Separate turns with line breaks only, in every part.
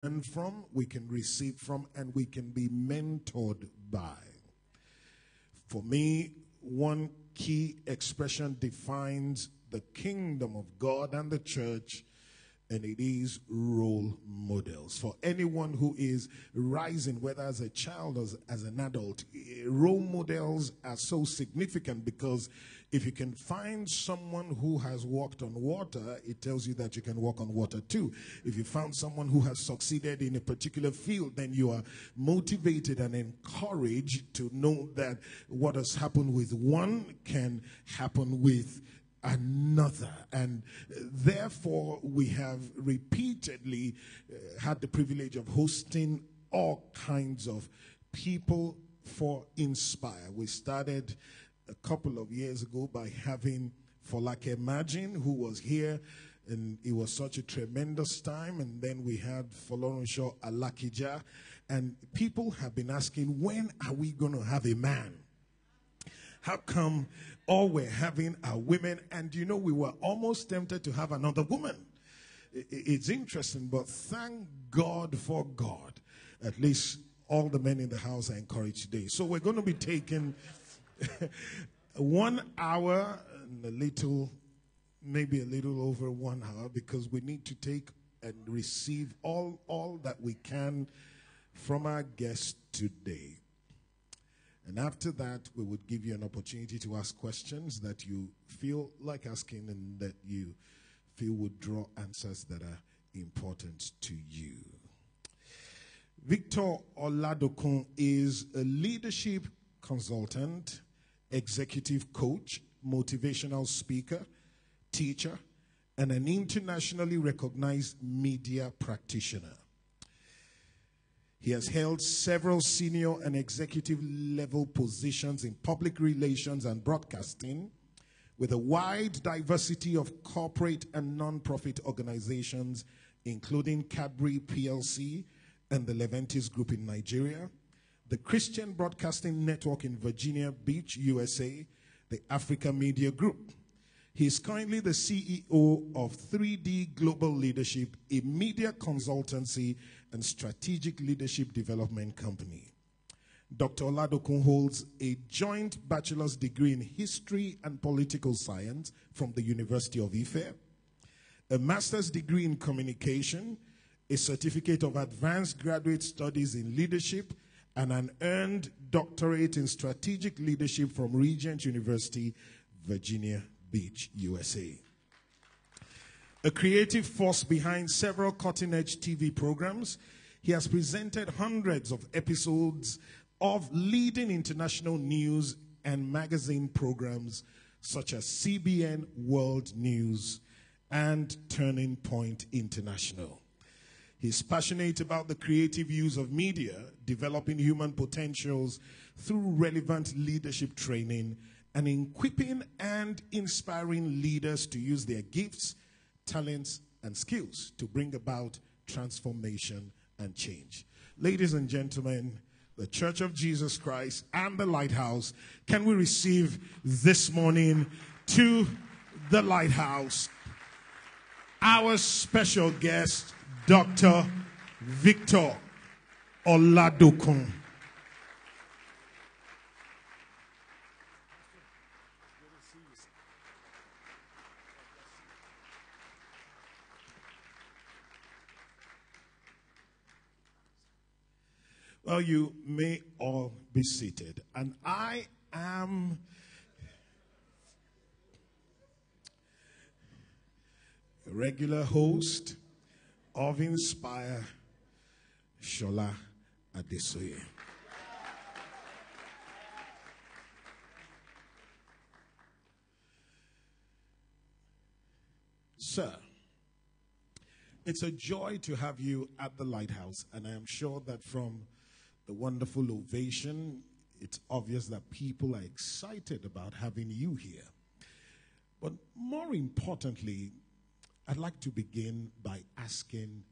learn from, we can receive from, and we can be mentored by. For me, one key expression defines the kingdom of God and the church, and it is role models. For anyone who is rising, whether as a child or as an adult, role models are so significant, because if you can find someone who has walked on water, it tells you that you can walk on water too. If you found someone who has succeeded in a particular field, then you are motivated and encouraged to know that what has happened with one can happen with another. And therefore, we have repeatedly had the privilege of hosting all kinds of people for Inspire. We started a couple of years ago by having Folake Imagine, who was here, and it was such a tremendous time. And then we had Folorunsho Alakija, and people have been asking, when are we going to have a man? How come all we're having are women? And you know, we were almost tempted to have another woman. It's interesting, but thank God for God. At least all the men in the house are encouraged today. So we're going to be taking 1 hour and a little, maybe a little over 1 hour, because we need to take and receive all that we can from our guest today. And after that, we would give you an opportunity to ask questions that you feel like asking and that you feel would draw answers that are important to you. Victor Oladokun is a leadership consultant, executive coach, motivational speaker, teacher, and an internationally recognized media practitioner. He has held several senior and executive level positions in public relations and broadcasting, with a wide diversity of corporate and non-profit organizations, including Cadbury PLC and the Leventis Group in Nigeria, the Christian Broadcasting Network in Virginia Beach, USA, the Africa Media Group. He is currently the CEO of 3D Global Leadership, a media consultancy and strategic leadership development company. Dr. Oladokun holds a joint bachelor's degree in history and political science from the University of Ife, a master's degree in communication, a certificate of advanced graduate studies in leadership, and an earned doctorate in strategic leadership from Regent University, Virginia Beach, USA. A creative force behind several cutting-edge TV programs, he has presented hundreds of episodes of leading international news and magazine programs such as CBN World News and Turning Point International. He's passionate about the creative use of media, developing human potentials through relevant leadership training, and equipping and inspiring leaders to use their gifts, talents, and skills to bring about transformation and change. Ladies and gentlemen, the Church of Jesus Christ and the Lighthouse, can we receive this morning to the Lighthouse our special guest, Dr. Victor Oladokun. Well, you may all be seated. And I am a regular host of Inspire, Shola Adesoye. Sir, it's a joy to have you at the Lighthouse, and I am sure that from the wonderful ovation, it's obvious that people are excited about having you here. But more importantly, I'd like to begin by asking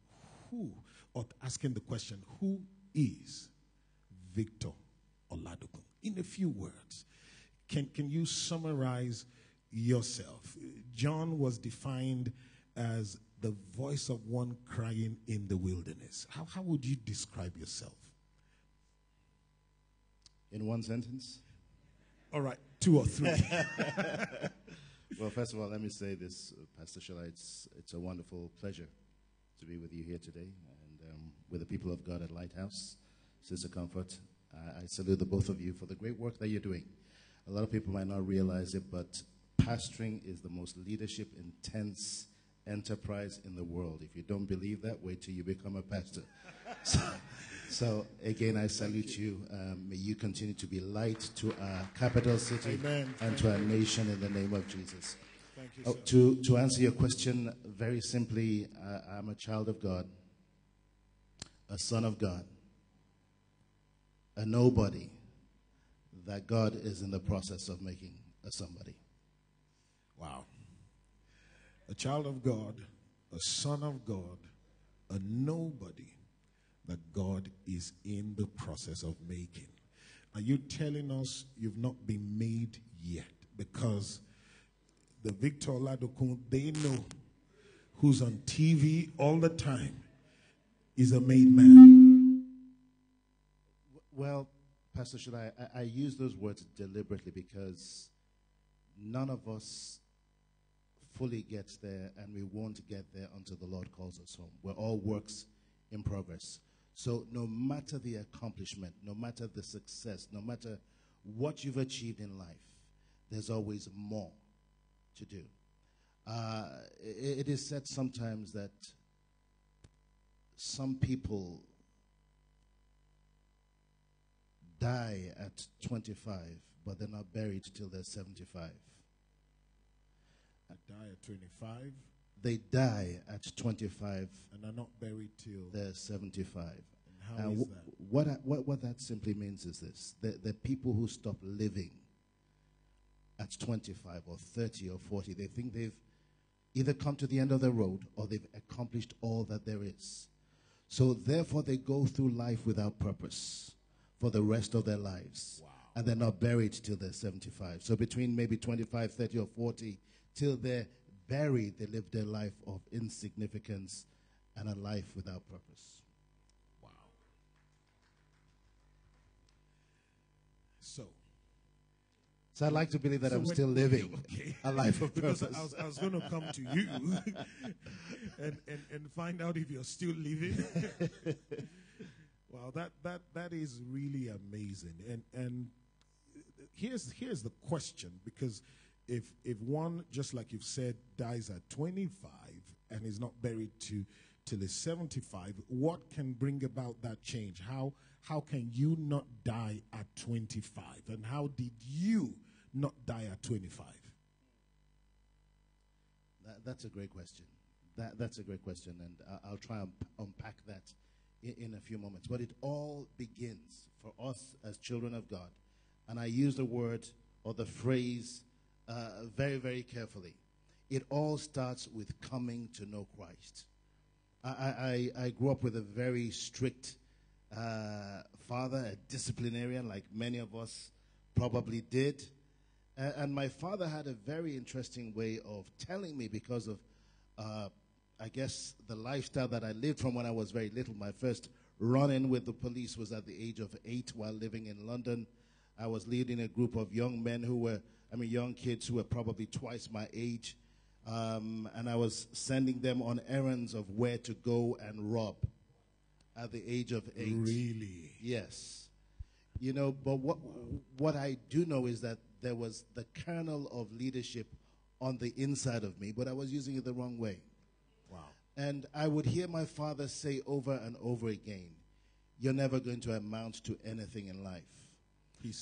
the question, who is Victor Oladokun? In a few words, can you summarize yourself? John was defined as the voice of one crying in the wilderness. How would you describe yourself?
In one sentence?
All right, 2 or 3.
Well, first of all, let me say this, Pastor Shala, it's a wonderful pleasure to be with you here today and with the people of God at Lighthouse. Sister Comfort, I salute the both of you for the great work that you're doing. A lot of people might not realize it, but pastoring is the most leadership intense enterprise in the world. If you don't believe that, wait till you become a pastor. So again, I salute you. May you continue to be light to our capital city.
Amen.
And to our nation in the name of Jesus.
Thank you, sir.
To answer your question very simply, I'm a child of God, a son of God, a nobody that God is in the process of making a somebody.
Wow. A child of God, a son of God, a nobody that God is in the process of making. Are you telling us you've not been made yet? Because the Victor Oladokun, they know, who's on TV all the time, is a made man.
Well, Pastor Shulai, I use those words deliberately because none of us fully gets there, and we won't get there until the Lord calls us home. We're all works in progress. So no matter the accomplishment, no matter the success, no matter what you've achieved in life, there's always more to do. It is said sometimes that some people die at 25, but they're not buried till they're 75.
Die at 25.
They die at 25
and are not buried till
they're 75.
And how is that?
What that simply means is this: the people who stop living at 25 or 30 or 40, they think they've either come to the end of the road or they've accomplished all that there is. So therefore, they go through life without purpose for the rest of their lives.
Wow.
And they're not buried till they're 75. So between maybe 25, 30, or 40, till they're buried, they live their life of insignificance and a life without purpose.
Wow. So
I'd like to believe that I'm still living a life of purpose.
Because I was going to come to you and find out if you're still living. Wow, that is really amazing. And here's the question, because if one, just like you've said, dies at 25 and is not buried till he's 75, what can bring about that change? How can you not die at 25? And how did you not die at 25?
That's a great question. That's a great question, and I'll try and unpack that in a few moments. But it all begins for us as children of God, and I use the word or the phrase very, very carefully. It all starts with coming to know Christ. I grew up with a very strict father, a disciplinarian, like many of us probably did. And my father had a very interesting way of telling me, because of, I guess, the lifestyle that I lived from when I was very little. My first run-in with the police was at the age of 8 while living in London. I was leading a group of young men young kids who were probably twice my age. And I was sending them on errands of where to go and rob at the age of 8.
Really?
Yes. You know, but what I do know is that there was the kernel of leadership on the inside of me, but I was using it the wrong way.
Wow.
And I would hear my father say over and over again, "You're never going to amount to anything in life."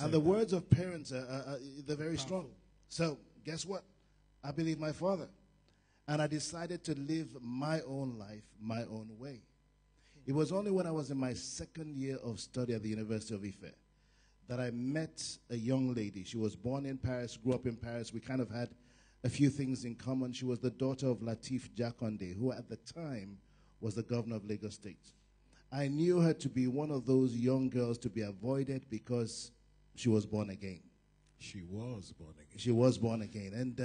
And the words of parents they're very strong. So guess what? I believe my father. And I decided to live my own life, my own way. It was only when I was in my second year of study at the University of Ife that I met a young lady. She was born in Paris, grew up in Paris. We kind of had a few things in common. She was the daughter of Latif Jakonde, who at the time was the governor of Lagos State. I knew her to be one of those young girls to be avoided because she was born again.
She was born again.
She was born again. And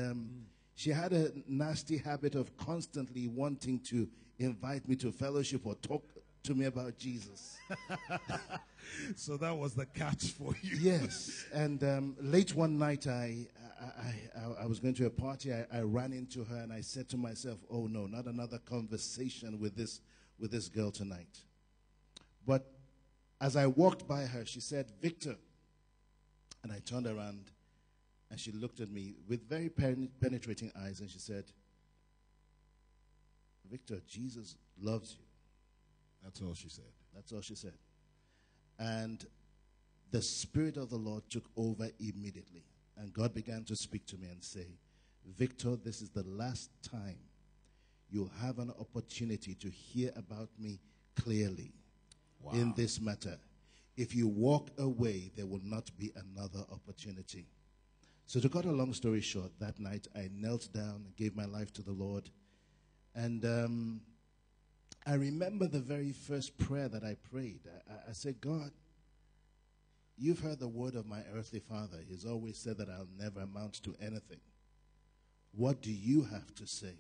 She had a nasty habit of constantly wanting to invite me to fellowship or talk to me about Jesus.
So that was the catch for you.
Yes. And late one night, I was going to a party. I ran into her and I said to myself, oh no, not another conversation with this girl tonight. But as I walked by her, she said, Victor. And I turned around and she looked at me with very penetrating eyes and she said, Victor, Jesus loves you.
That's all she said.
That's all she said. And the Spirit of the Lord took over immediately. And God began to speak to me and say, Victor, this is the last time you'll have an opportunity to hear about me clearly in this matter. If you walk away, there will not be another opportunity. So to cut a long story short, that night I knelt down and gave my life to the Lord. And I remember the very first prayer that I prayed. I said, God, you've heard the word of my earthly father. He's always said that I'll never amount to anything. What do you have to say?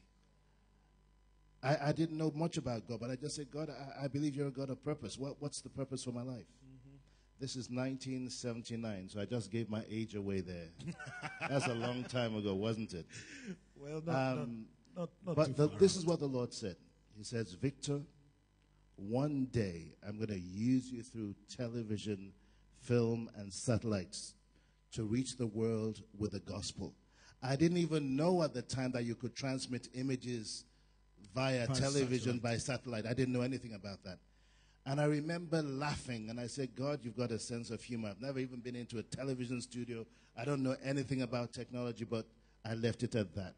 I didn't know much about God, but I just said, God, I believe you're a God of purpose. What's the purpose for my life? This is 1979, so I just gave my age away there. That's a long time ago, wasn't it?
Well, not
but
too far
this
out.
is what the Lord said. He says, Victor, one day I'm going to use you through television, film, and satellites to reach the world with the gospel. I didn't even know at the time that you could transmit images via television, by satellite. I didn't know anything about that. And I remember laughing, and I said, God, you've got a sense of humor. I've never even been into a television studio. I don't know anything about technology, but I left it at that.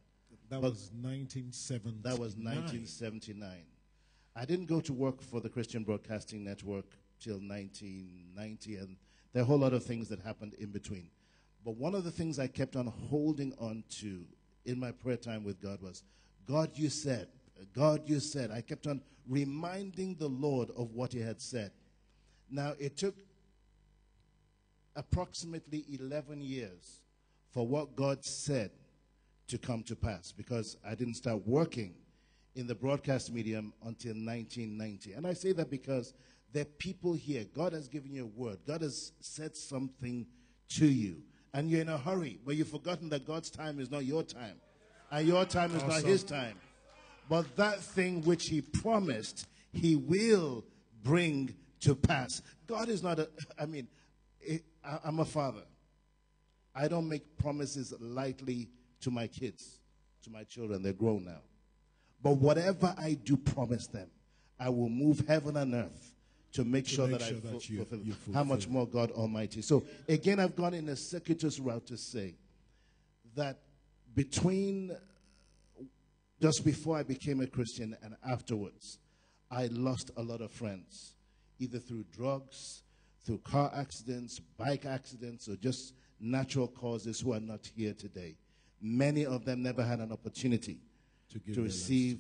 That was 1979.
That was 1979. I didn't go to work for the Christian Broadcasting Network till 1990, and there are a whole lot of things that happened in between. But one of the things I kept on holding on to in my prayer time with God was, God, you said. God, you said. I kept on reminding the Lord of what he had said. Now, it took approximately 11 years for what God said to come to pass, because I didn't start working in the broadcast medium until 1990. And I say that because there are people here. God has given you a word. God has said something to you. And you're in a hurry, but you've forgotten that God's time is not your time. And your time is not his time. But that thing which he promised, he will bring to pass. God is not I'm a father. I don't make promises lightly to my kids, to my children. They're grown now. But whatever I do promise them, I will move heaven and earth to make sure that I fulfill. How much more God Almighty? So again, I've gone in a circuitous route to say that between just before I became a Christian and afterwards, I lost a lot of friends, either through drugs, through car accidents, bike accidents, or just natural causes who are not here today. Many of them never had an opportunity to receive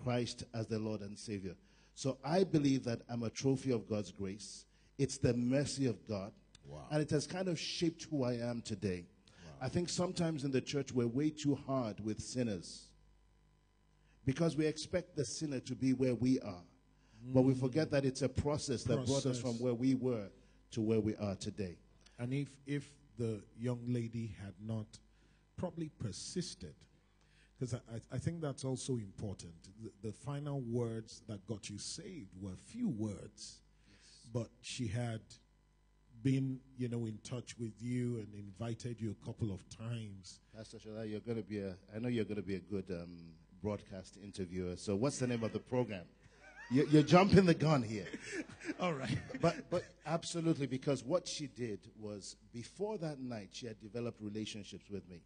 Christ as their Lord and Savior. So I believe that I'm a trophy of God's grace. It's the mercy of God.
Wow.
And it has kind of shaped who I am today. Wow. I think sometimes in the church we're way too hard with sinners, because we expect the sinner to be where we are. But we forget that it's a process that brought us from where we were to where we are today.
And if the young lady had not probably persisted, because I think that's also important. The final words that got you saved were few words. Yes. But she had been, in touch with you and invited you a couple of times.
Pastor Shola, I know you're going to be a good broadcast interviewer. So what's the name of the program? You're jumping the gun here.
All right.
But absolutely, because what she did was, before that night, she had developed relationships with me.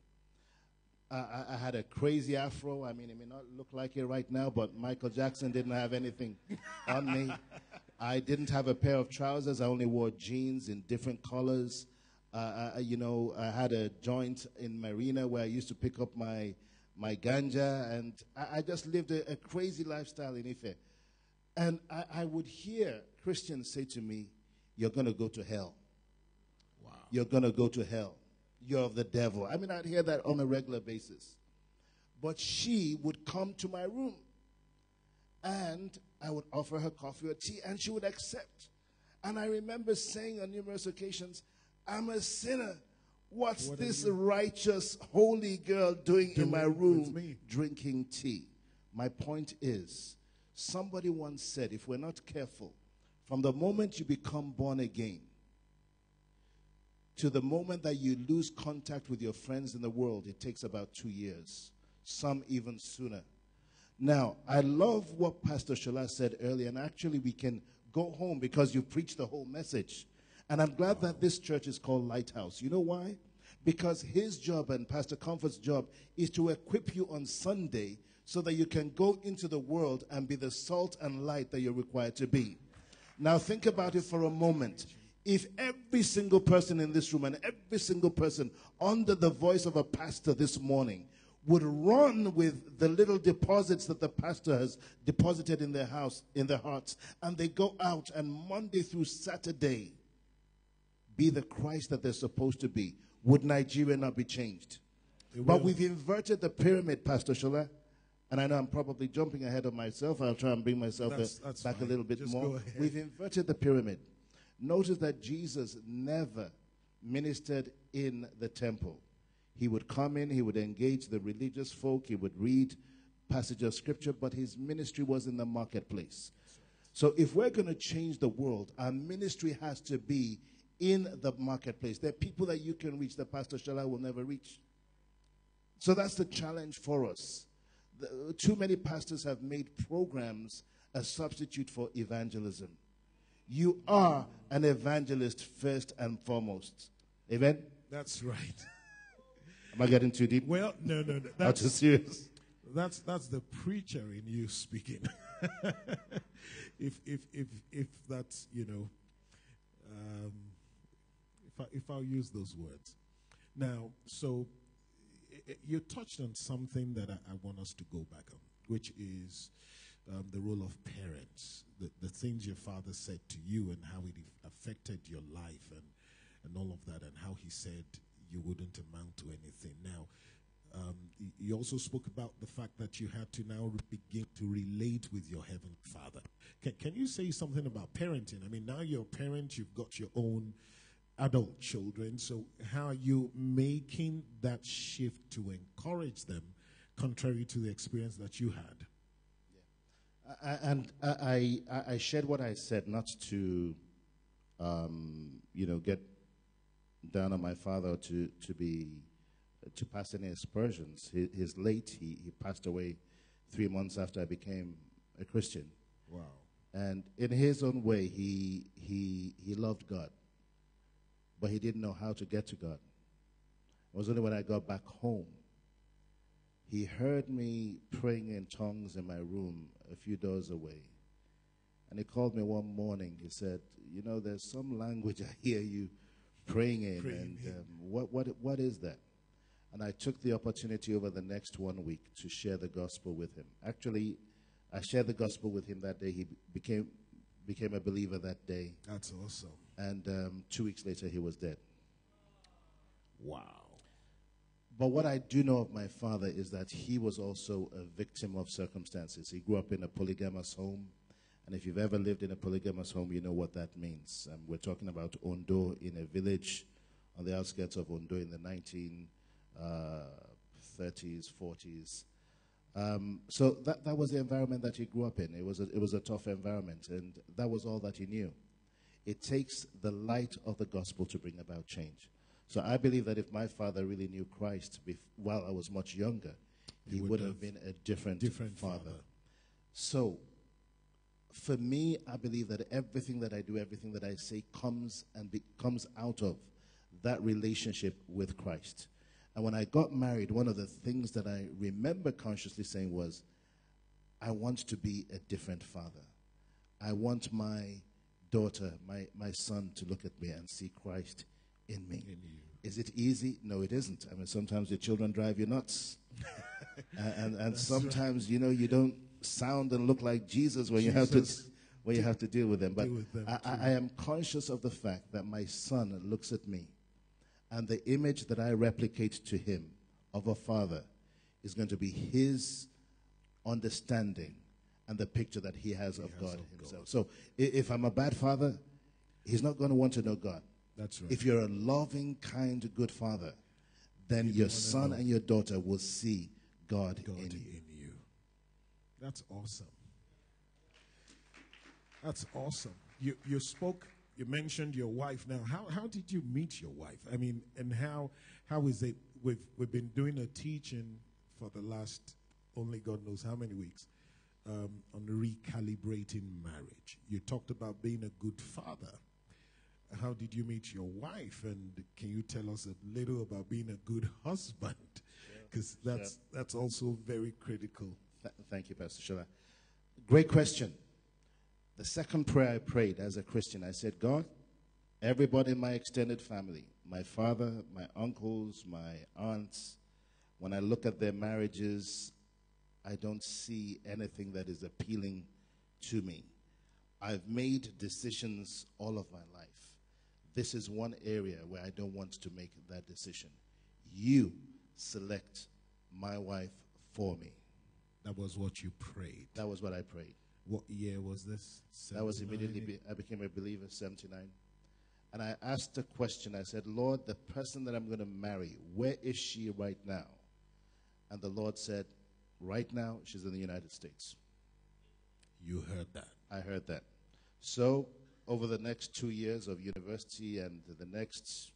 I had a crazy afro. I mean, it may not look like it right now, but Michael Jackson didn't have anything on me. I didn't have a pair of trousers. I only wore jeans in different colors. I had a joint in Marina where I used to pick up my ganja, and I just lived a crazy lifestyle in Ife. And I would hear Christians say to me, you're going to go to hell. Wow. You're going to go to hell. You're of the devil. I mean, I'd hear that on a regular basis. but she would come to my room. And I would offer her coffee or tea, and she would accept. And I remember saying on numerous occasions, I'm a sinner. What's this righteous, holy girl doing in my room drinking tea? My point is, somebody once said, if we're not careful, from the moment you become born again to the moment that you lose contact with your friends in the world, it takes about 2 years, some even sooner. Now, I love what Pastor Shola said earlier, and actually we can go home because you preached the whole message. And I'm glad that this church is called Lighthouse. You know why? Because his job and Pastor Comfort's job is to equip you on Sunday so that you can go into the world and be the salt and light that you're required to be. Now think about it for a moment. If every single person in this room and every single person under the voice of a pastor this morning would run with the little deposits that the pastor has deposited in their house, in their hearts, and they go out and Monday through Saturday be the Christ that they're supposed to be, would Nigeria not be changed? But we've inverted the pyramid, Pastor Shola. And I know I'm probably jumping ahead of myself. I'll try and bring myself back a little bit more. We've inverted the pyramid. Notice that Jesus never ministered in the temple. He would come in, he would engage the religious folk, he would read passages of scripture, but his ministry was in the marketplace. So if we're going to change the world, our ministry has to be in the marketplace. There are people that you can reach that Pastor Shola will never reach. So that's the challenge for us. Too many pastors have made programs a substitute for evangelism. You are an evangelist first and foremost. Amen?
That's right.
Am I getting too deep?
Well, no.
That's too serious.
That's the preacher in you speaking. if that's, if I'll use those words. Now, so you touched on something that I want us to go back on, which is the role of parents, the things your father said to you and how it affected your life and all of that, and how he said you wouldn't amount to anything. Now, you also spoke about the fact that you had to now begin to relate with your Heavenly Father. Can you say something about parenting? I mean, now you're a parent, you've got your own adult children, so how are you making that shift to encourage them contrary to the experience that you had?
Yeah. And I shared what I said, not to get down on my father to pass any aspersions. He's late. He passed away 3 months after I became a Christian.
Wow.
And in his own way, he loved God. But he didn't know how to get to God. It was only when I got back home, he heard me praying in tongues in my room a few doors away. And he called me one morning. He said, there's some language I hear you praying in. What is that? And I took the opportunity over the next 1 week to share the gospel with him. Actually, I shared the gospel with him that day. He became a believer that day.
That's awesome.
And 2 weeks later, he was dead.
Wow.
But what I do know of my father is that he was also a victim of circumstances. He grew up in a polygamous home. And if you've ever lived in a polygamous home, you know what that means. We're talking about Ondo, in a village on the outskirts of Ondo in the 1930s, 40s. So that was the environment that he grew up in. It was a tough environment, and that was all that he knew. It takes the light of the gospel to bring about change. So I believe that if my father really knew Christ while I was much younger, he would have been a different father. So for me, I believe that everything that I do, everything that I say comes out of that relationship with Christ. And when I got married, one of the things that I remember consciously saying was, I want to be a different father. I want my daughter, my son, to look at me and see Christ in me. Is it easy? No, it isn't. I mean, sometimes your children drive you nuts. and sometimes, you don't sound and look like Jesus when you have to deal with them. But I am conscious of the fact that my son looks at me, and the image that I replicate to him of a father is going to be his understanding and the picture that he has of God himself. So if I'm a bad father, he's not going to want to know God.
That's right.
If you're a loving, kind, good father, then your son and your daughter will see God in you.
That's awesome. That's awesome. You mentioned your wife. Now, how did you meet your wife? I mean, and how is it? We've been doing a teaching for the last only God knows how many weeks on recalibrating marriage. You talked about being a good father. How did you meet your wife? And can you tell us a little about being a good husband? Because that's also very critical.
Thank you, Pastor Shola. Great question. The second prayer I prayed as a Christian, I said, God, everybody in my extended family, my father, my uncles, my aunts, when I look at their marriages, I don't see anything that is appealing to me. I've made decisions all of my life. This is one area where I don't want to make that decision. You select my wife for me.
That was what you prayed.
That was what I prayed.
What year was this? 79?
That was immediately, I became a believer, 79. And I asked the question, I said, Lord, the person that I'm going to marry, where is she right now? And the Lord said, right now, she's in the United States.
You heard that?
I heard that. So, over the next 2 years of university and the next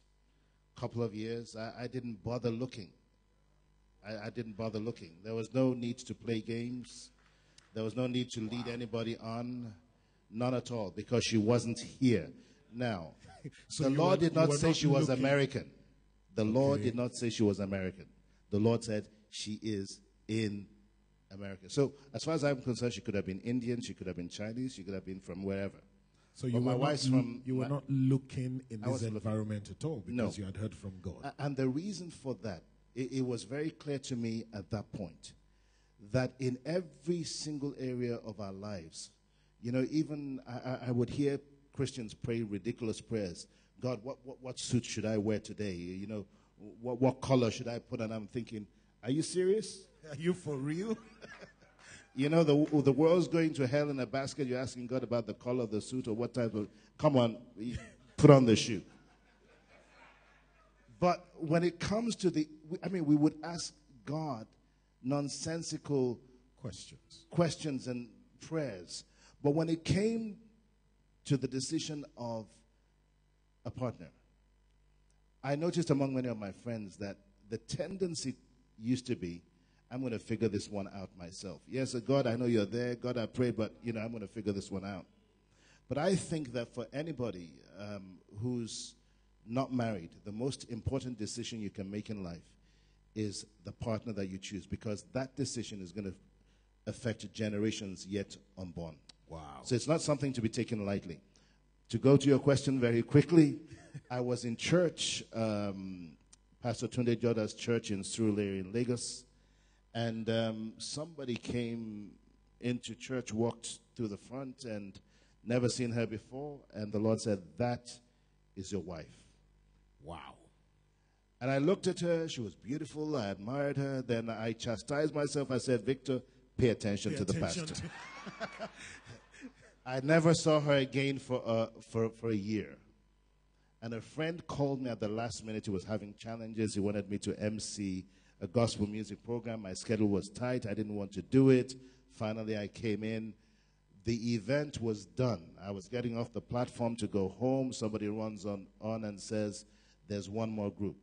couple of years, I didn't bother looking. I didn't bother looking. There was no need to play games. There was no need to lead anybody on. None at all, because she wasn't here. Now,
so
the Lord did not say she was
looking.
American. The Lord did not say she was American. The Lord said she is in America. So, as far as I'm concerned, she could have been Indian, she could have been Chinese, she could have been from wherever.
So you were not looking in this environment at all because you had heard from God.
And the reason for that, it was very clear to me at that point that in every single area of our lives, you know, even I would hear Christians pray ridiculous prayers. God, what suit should I wear today? You know, what color should I put on? I'm thinking, are you serious?
Are you for real?
You know, the world's going to hell in a basket. You're asking God about the color of the suit or what type of... Come on, put on the shoe. But when it comes to we would ask God nonsensical questions and prayers. But when it came to the decision of a partner, I noticed among many of my friends that the tendency used to be, I'm going to figure this one out myself. Yes, God, I know you're there. God, I pray, but, you know, I'm going to figure this one out. But I think that for anybody who's not married, the most important decision you can make in life is the partner that you choose, because that decision is going to affect generations yet unborn.
Wow.
So it's not something to be taken lightly. To go to your question very quickly, I was in church, Pastor Tunde Joda's church in Surulere in Lagos. And somebody came into church, walked through the front, and never seen her before. And the Lord said, that is your wife.
Wow.
And I looked at her. She was beautiful. I admired her. Then I chastised myself. I said, Victor, pay attention to the pastor. I never saw her again for a year. And a friend called me at the last minute. He was having challenges. He wanted me to MC a gospel music program. My schedule was tight. I didn't want to do it. Finally, I came in. The event was done. I was getting off the platform to go home. Somebody runs on and says, there's one more group.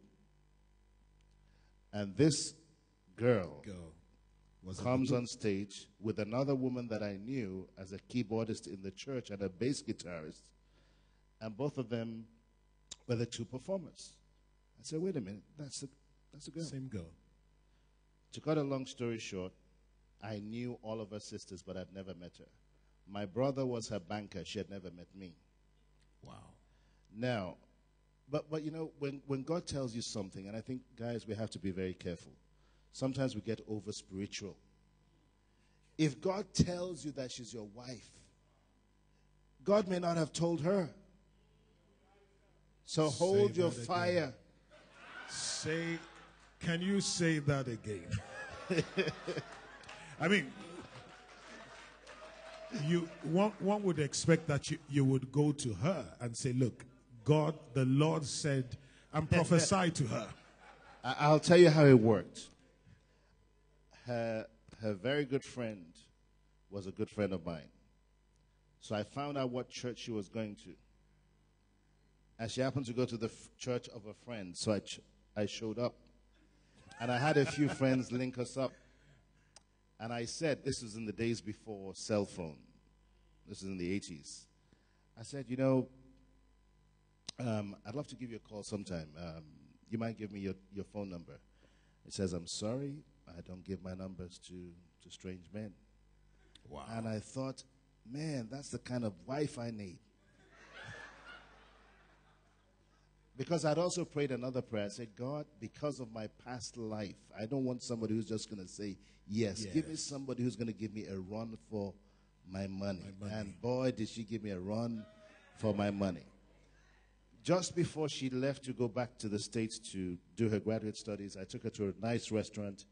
And this girl comes on stage with another woman that I knew as a keyboardist in the church and a bass guitarist. And both of them were the two performers. I said, wait a minute, that's a girl.
Same girl.
To cut a long story short, I knew all of her sisters, but I'd never met her. My brother was her banker. She had never met me.
Wow.
Now, but you know, when God tells you something, and I think, guys, we have to be very careful. Sometimes we get over spiritual. If God tells you that she's your wife, God may not have told her. So hold your fire.
Can you say that again? I mean, one would expect that you would go to her and say, look, God, the Lord said, and prophesy to her.
I'll tell you how it worked. Her very good friend was a good friend of mine. So I found out what church she was going to. And she happened to go to the church of a friend. So I showed up. And I had a few friends link us up. And I said, this was in the days before cell phone. This is in the 80s. I said, I'd love to give you a call sometime. You might give me your phone number. It says, I'm sorry, I don't give my numbers to strange men.
Wow.
And I thought, man, that's the kind of wife I need. Because I'd also prayed another prayer. I said, God, because of my past life, I don't want somebody who's just going to say yes. Give me somebody who's going to give me a run for my money. And boy, did she give me a run for my money. Just before she left to go back to the States to do her graduate studies, I took her to a nice restaurant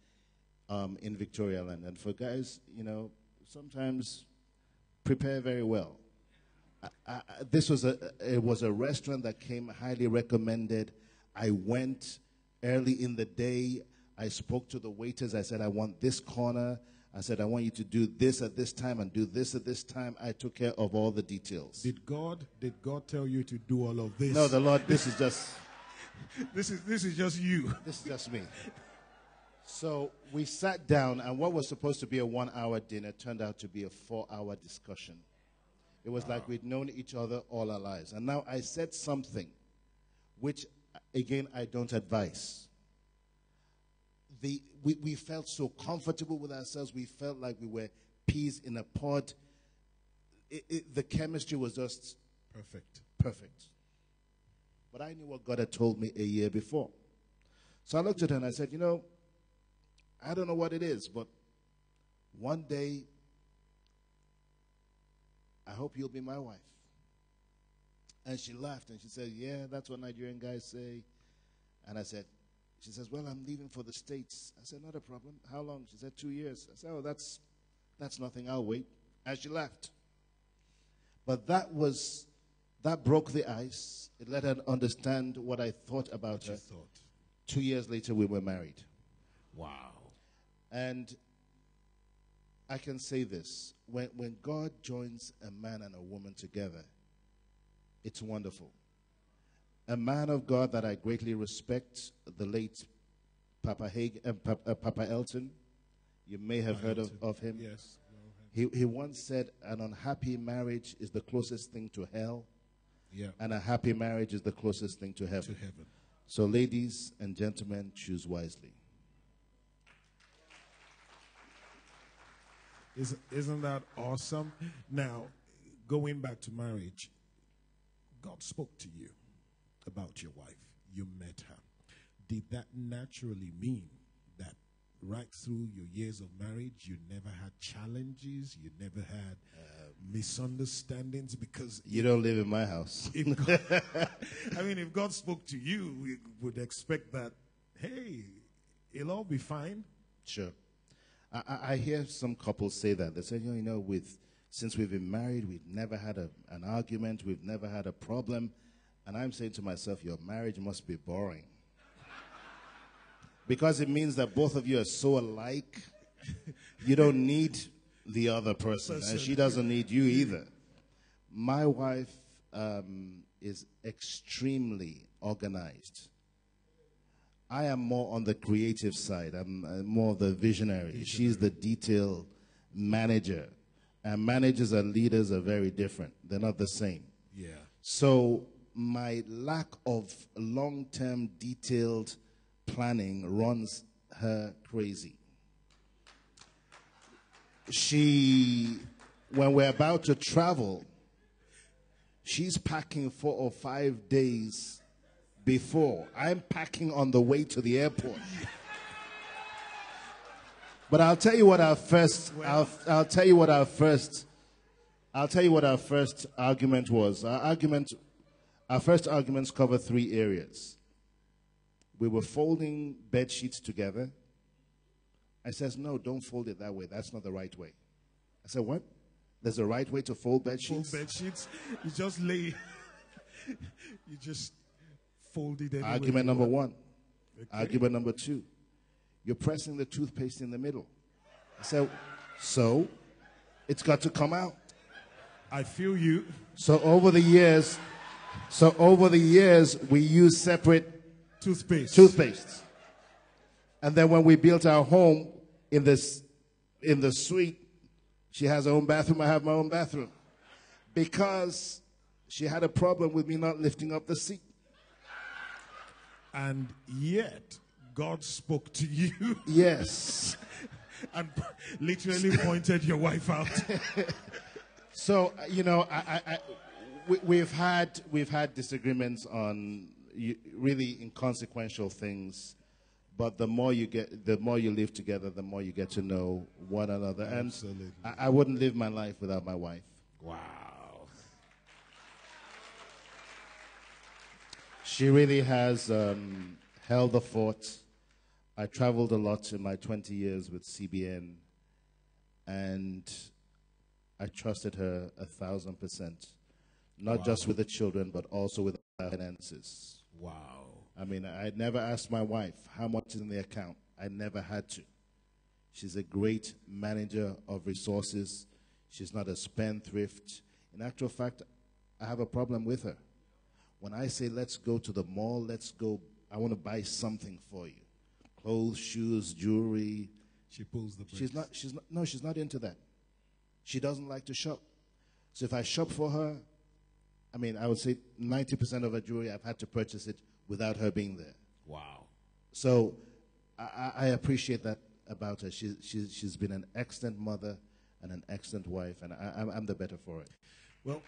in Victoria Land. And for guys, sometimes prepare very well. It was a restaurant that came highly recommended. I went early in the day. I spoke to the waiters. I said, I want this corner. I said, I want you to do this at this time and do this at this time. I took care of all the details.
Did God tell you to do all of this?
No, the Lord, this is just...
this is just you.
This is just me. So we sat down, and what was supposed to be a 1-hour dinner turned out to be a 4-hour discussion. It was like we'd known each other all our lives. And now I said something, again, I don't advise. We felt so comfortable with ourselves. We felt like we were peas in a pod. The chemistry was just perfect. But I knew what God had told me a year before. So I looked at her and I said, I don't know what it is, but one day, I hope you'll be my wife. And she laughed and she said, yeah, that's what Nigerian guys say. And she says, well, I'm leaving for the States. I said, not a problem. How long? She said, 2 years. I said, oh, that's nothing. I'll wait. And she laughed. But that broke the ice. It let her understand what I thought about her. 2 years later, we were married.
Wow.
And I can say this. When God joins a man and a woman together, it's wonderful. A man of God that I greatly respect, the late Papa Elton. You may have heard of him.
Yes.
He once said, an unhappy marriage is the closest thing to hell.
Yeah.
And a happy marriage is the closest thing to heaven. So ladies and gentlemen, choose wisely.
Isn't that awesome? Now, going back to marriage, God spoke to you about your wife. You met her. Did that naturally mean that right through your years of marriage, you never had challenges? You never had misunderstandings? Because
you don't live in my house.
If God spoke to you, we would expect that, hey, it'll all be fine.
Sure. I hear some couples say that. They say, since we've been married, we've never had an argument, we've never had a problem. And I'm saying to myself, your marriage must be boring. Because it means that both of you are so alike, you don't need the other person, and she doesn't need you either. My wife is extremely organized. I am more on the creative side. I'm more the visionary. She's the detail manager. And managers and leaders are very different. They're not the same.
Yeah.
So my lack of long-term detailed planning runs her crazy. When we're about to travel, she's packing 4 or 5 days before. I'm packing on the way to the airport. But I'll tell you what our first argument was. Our first arguments cover 3 areas. We were folding bed sheets together, I says, no, don't fold it that way. That's not the right way. I said, what? There's a right way to fold bed sheets?
Fold bed sheets. You just lay. You just fold it anyway.
Argument number one.
Okay.
Argument number two. You're pressing the toothpaste in the middle. I said, so it's got to come out.
I feel you.
So over the years, we use separate toothpastes. And then when we built our home in the suite, she has her own bathroom, I have my own bathroom. Because she had a problem with me not lifting up the seat.
And yet, God spoke to you.
Yes.
And literally pointed your wife out.
So, you know, we've had disagreements on really inconsequential things. But the more you live together, the more you get to know one another.
Absolutely.
And I wouldn't live my life without my wife.
Wow.
She really has held the fort. I traveled a lot in my 20 years with CBN, and I trusted her 1,000%. Not just with the children, but also with our finances.
Wow.
I mean, I never asked my wife how much is in the account. I never had to. She's a great manager of resources. She's not a spendthrift. In actual fact, I have a problem with her. When I say, let's go to the mall, let's go, I want to buy something for you. Clothes, shoes, jewelry.
She pulls the brakes.
She's not into that. She doesn't like to shop. So if I shop for her, I mean, I would say 90% of her jewelry, I've had to purchase it without her being there.
Wow.
So I appreciate that about her. She's been an excellent mother and an excellent wife, and I'm the better for it.
Well,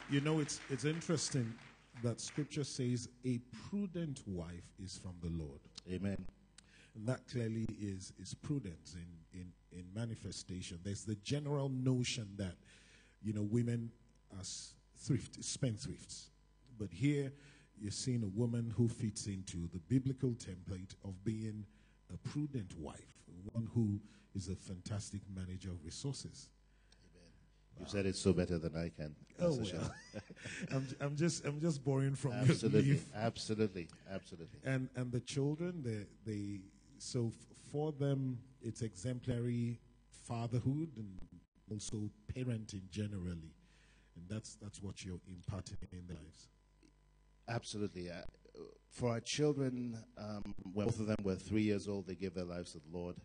you know, it's interesting that Scripture says a prudent wife is from the Lord.
Amen.
And that clearly is prudence in manifestation. There's the general notion that, you know, women are spendthrifts. But here, you're seeing a woman who fits into the biblical template of being a prudent wife, one who is a fantastic manager of resources.
Amen. You said it so better than I can.
Oh, well. I'm just borrowing from your leaf.
Absolutely.
And the children, so for them, it's exemplary fatherhood and also parenting generally, and that's what you're imparting in their lives.
Absolutely. For our children, when both of them were 3 years old, they gave their lives to the Lord.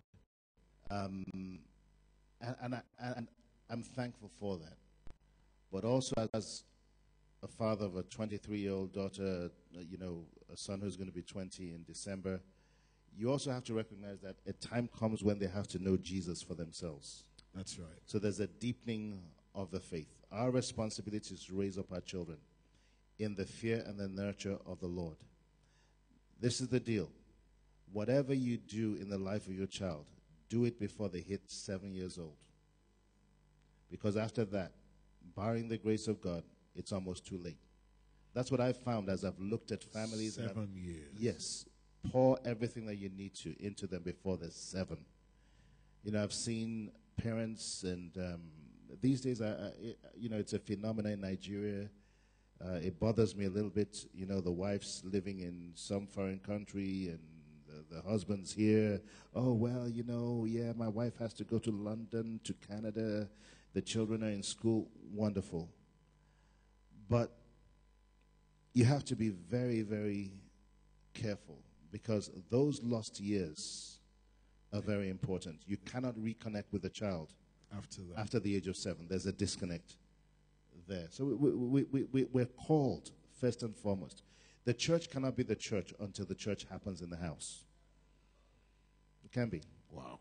And I'm thankful for that. But also as a father of a 23-year-old daughter, you know, a son who's going to be 20 in December, you also have to recognize that a time comes when they have to know Jesus for themselves.
That's right.
So there's a deepening of the faith. Our responsibility is to raise up our children in the fear and the nurture of the Lord. This is the deal. Whatever you do in the life of your child, do it before they hit 7 years old. Because after that, barring the grace of God, it's almost too late. That's what I've found as I've looked at families.
7 years.
Yes. Pour everything that you need to into them before they're 7. You know, I've seen parents, and these days, you know, it's a phenomenon in Nigeria. It bothers me a little bit. You know, the wife's living in some foreign country and the husband's here. Oh, well, you know, yeah, my wife has to go to London, to Canada. The children are in school. Wonderful. But you have to be very, very careful, because those lost years are very important. You cannot reconnect with the child after the age of 7. There's a disconnect there. So we're called, first and foremost. The church cannot be the church until the church happens in the house. It can be.
Wow.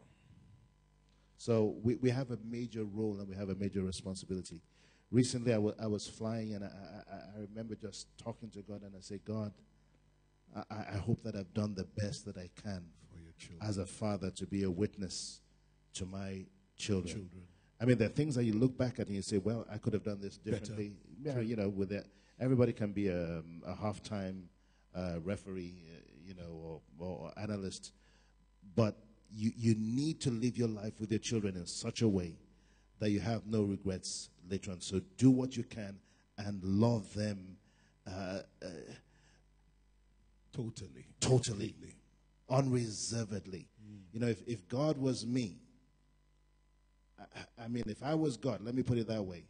So we have a major role and we have a major responsibility. Recently, I was flying, and I remember just talking to God, and I said, God, I hope that I've done the best that I can
For your children.
as a father to be a witness to my children. I mean, there are things that you look back at and you say, well, I could have done this differently. Yeah, you know, with that, everybody can be a halftime referee, you know, or analyst. But you need to live your life with your children in such a way that you have no regrets later on. So do what you can and love them totally, unreservedly. You know, if God was me, I mean, if I was God, let me put it that way,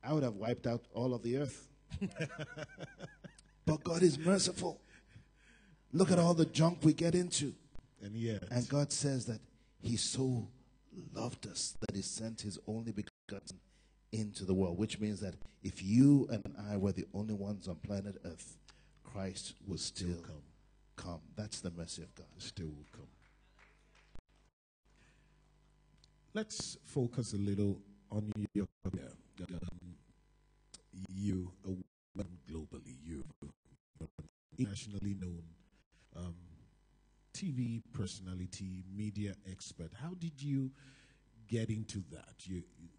I would have wiped out all of the earth. But God is merciful. Look at all the junk we get into. And God says that He so loved us that He sent His only begotten into the world, which means that if you and I were the only ones on planet Earth, Christ will still come. That's the mercy of God.
Still will come. Let's focus a little on your career. You, a woman globally, you're an internationally known TV personality, media expert. How did you get into that?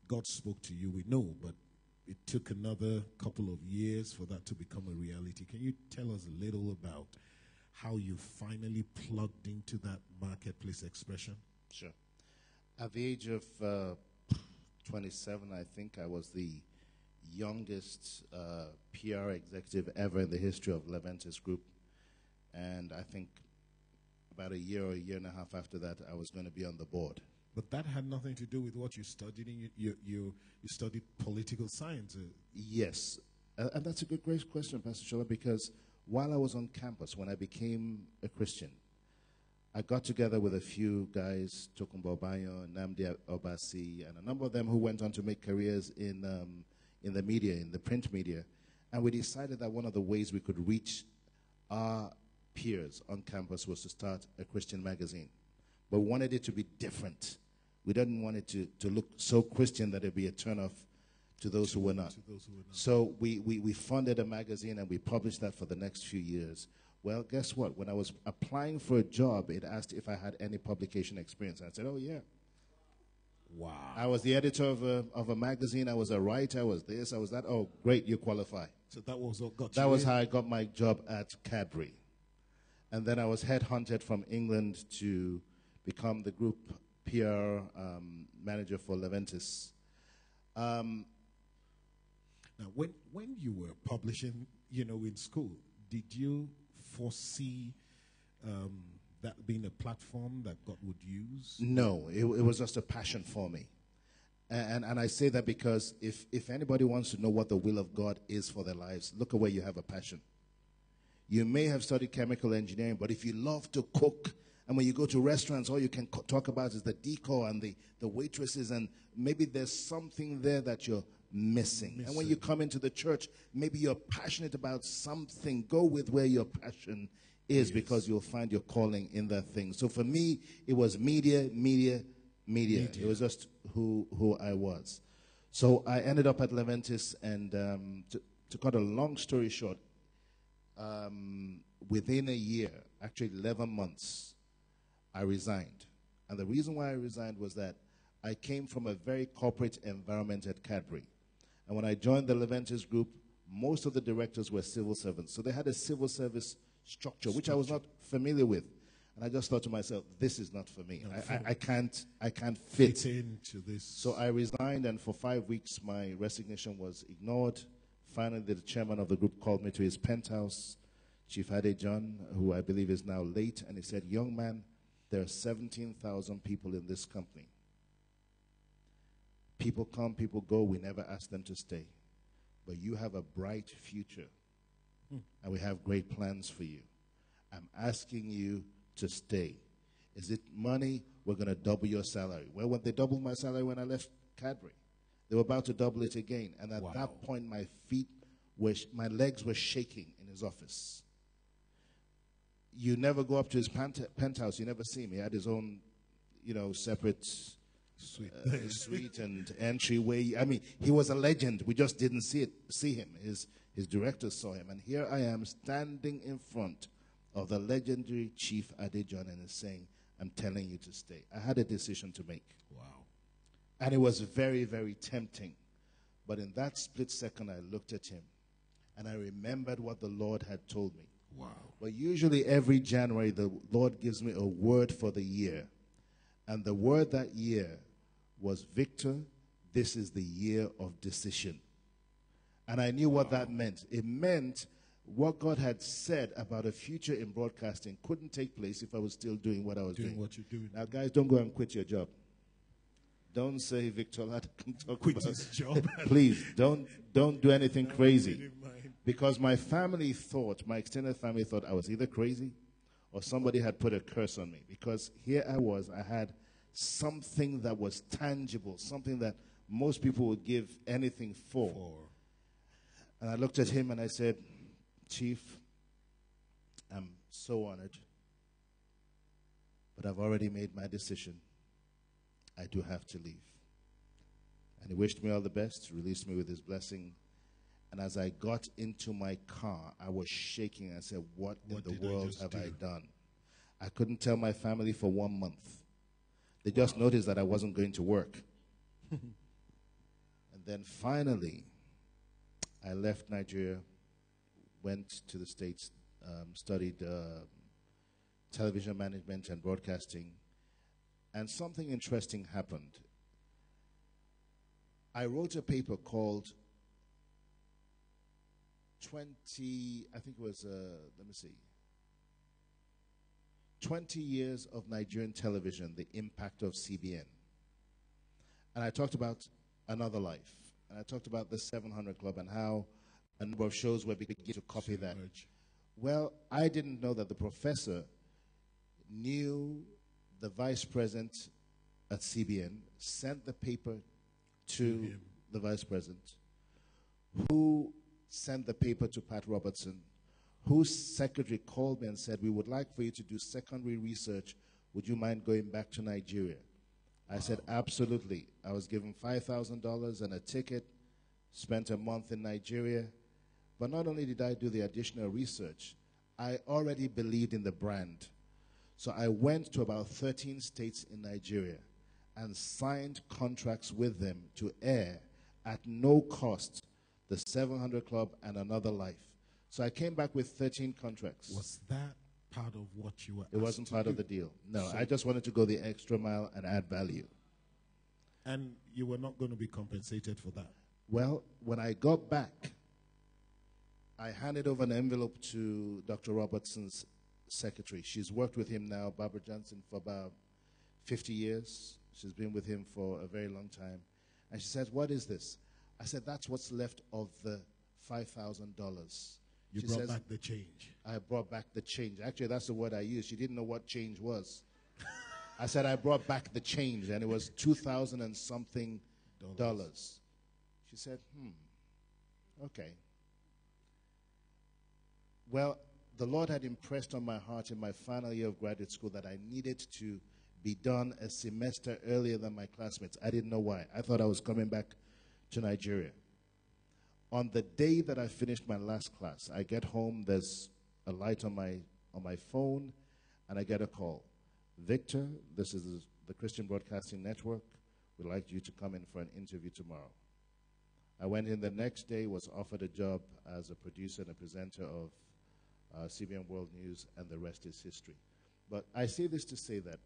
God spoke to you, we know, but it took another couple of years for that to become a reality. Can you tell us a little about how you finally plugged into that marketplace expression?
Sure. At the age of 27, I think I was the youngest PR executive ever in the history of Leventis Group. And I think about a year or a year and a half after that, I was going to be on the board.
But that had nothing to do with what you studied. You studied political science.
Yes. And that's a great question, Pastor Shola, because while I was on campus, when I became a Christian, I got together with a few guys, Tokunbo Bayo, Nnamdi Obasi, and a number of them who went on to make careers in the media, in the print media. And we decided that one of the ways we could reach our peers on campus was to start a Christian magazine. But we wanted it to be different. We didn't want it to look so Christian that it'd be a turnoff to those who were not. So we funded a magazine and we published that for the next few years. Well, guess what? When I was applying for a job, it asked if I had any publication experience. And I said, oh, yeah.
Wow.
I was the editor of a magazine. I was a writer. I was this. I was that. Oh, great, you qualify.
So that was what got you
That was
in?
how I got my job at Cadbury. And then I was headhunted from England to become the group PR manager for Leventis.
Now, when you were publishing, in school, did you foresee that being a platform that God would use?
No, it was just a passion for me. And I say that because if anybody wants to know what the will of God is for their lives, look at where you have a passion. You may have studied chemical engineering, but if you love to cook, and when you go to restaurants, all you can talk about is the decor and the waitresses, and maybe there's something there that you're missing. And when you come into the church, maybe you're passionate about something. Go with where your passion is, because you'll find your calling in that thing. So for me, it was media. It was just who I was. So I ended up at Leventis, and to cut a long story short, within a year, actually 11 months, I resigned. And the reason why I resigned was that I came from a very corporate environment at Cadbury. And when I joined the Leventis group, most of the directors were civil servants. So they had a civil service structure, which I was not familiar with. And I just thought to myself, this is not for me. I can't fit
into this.
So I resigned, and for 5 weeks, my resignation was ignored. Finally, the chairman of the group called me to his penthouse, Chief Ade John, who I believe is now late, and he said, young man, there are 17,000 people in this company. People come, people go. We never ask them to stay. But you have a bright future, and we have great plans for you. I'm asking you to stay. Is it money? We're going to double your salary. Well, when they doubled my salary when I left Cadbury, they were about to double it again. And at that point, my legs were shaking in his office. You never go up to his penthouse. You never see him. He had his own, separate suite and entryway. I mean, he was a legend. We just didn't see him. His directors saw him. And here I am standing in front of the legendary Chief Adejon, and is saying, I'm telling you to stay. I had a decision to make.
Wow.
And it was very, very tempting. But in that split second, I looked at him, and I remembered what the Lord had told me.
Wow.
But usually every January, the Lord gives me a word for the year. And the word that year was, Victor, this is the year of decision. And I knew what that meant. It meant what God had said about a future in broadcasting couldn't take place if I was still doing what I was doing.
What you're doing.
Now, guys, don't go and quit your job. Don't say, Victor, I can talk
Quit
about
his job.
Please, don't do anything crazy. Because my extended family thought I was either crazy or somebody had put a curse on me. Because here I had something that was tangible, something that most people would give anything for. And I looked at him and I said, Chief, I'm so honored, but I've already made my decision. I do have to leave. And he wished me all the best, released me with his blessing. And as I got into my car, I was shaking. I said, what in the world have I done? I couldn't tell my family for 1 month. They just noticed that I wasn't going to work. And then finally, I left Nigeria, went to the States, studied television management and broadcasting, and something interesting happened. I wrote a paper called 20 years of Nigerian television, the impact of CBN. And I talked about Another Life. And I talked about the 700 Club and how a number of shows were beginning to copy that. Well, I didn't know that the professor knew the vice president at CBN, sent the paper to the vice president, who sent the paper to Pat Robertson, whose secretary called me and said, we would like for you to do secondary research. Would you mind going back to Nigeria? I said, absolutely. I was given $5,000 and a ticket, spent a month in Nigeria. But not only did I do the additional research, I already believed in the brand. So I went to about 13 states in Nigeria and signed contracts with them to air at no cost the 700 Club and Another Life. So I came back with 13 contracts.
Was that part of what you were
It wasn't part of the deal. No, I just wanted to go the extra mile and add value.
And you were not going to be compensated for that?
Well, when I got back, I handed over an envelope to Dr. Robertson's secretary. She's worked with him now, Barbara Johnson, for about 50 years. She's been with him for a very long time. And she says, what is this? I said, that's what's left of the $5,000.
You brought back the change.
I brought back the change. Actually, that's the word I used. She didn't know what change was. I said, I brought back the change, and it was $2,000 and something dollars. She said, okay. Well, the Lord had impressed on my heart in my final year of graduate school that I needed to be done a semester earlier than my classmates. I didn't know why. I thought I was coming back to Nigeria. On the day that I finished my last class, I get home, there's a light on my phone, and I get a call. Victor, this is the Christian Broadcasting Network. We'd like you to come in for an interview tomorrow. I went in the next day, was offered a job as a producer and a presenter of CBN World News, and the rest is history. But I say this to say that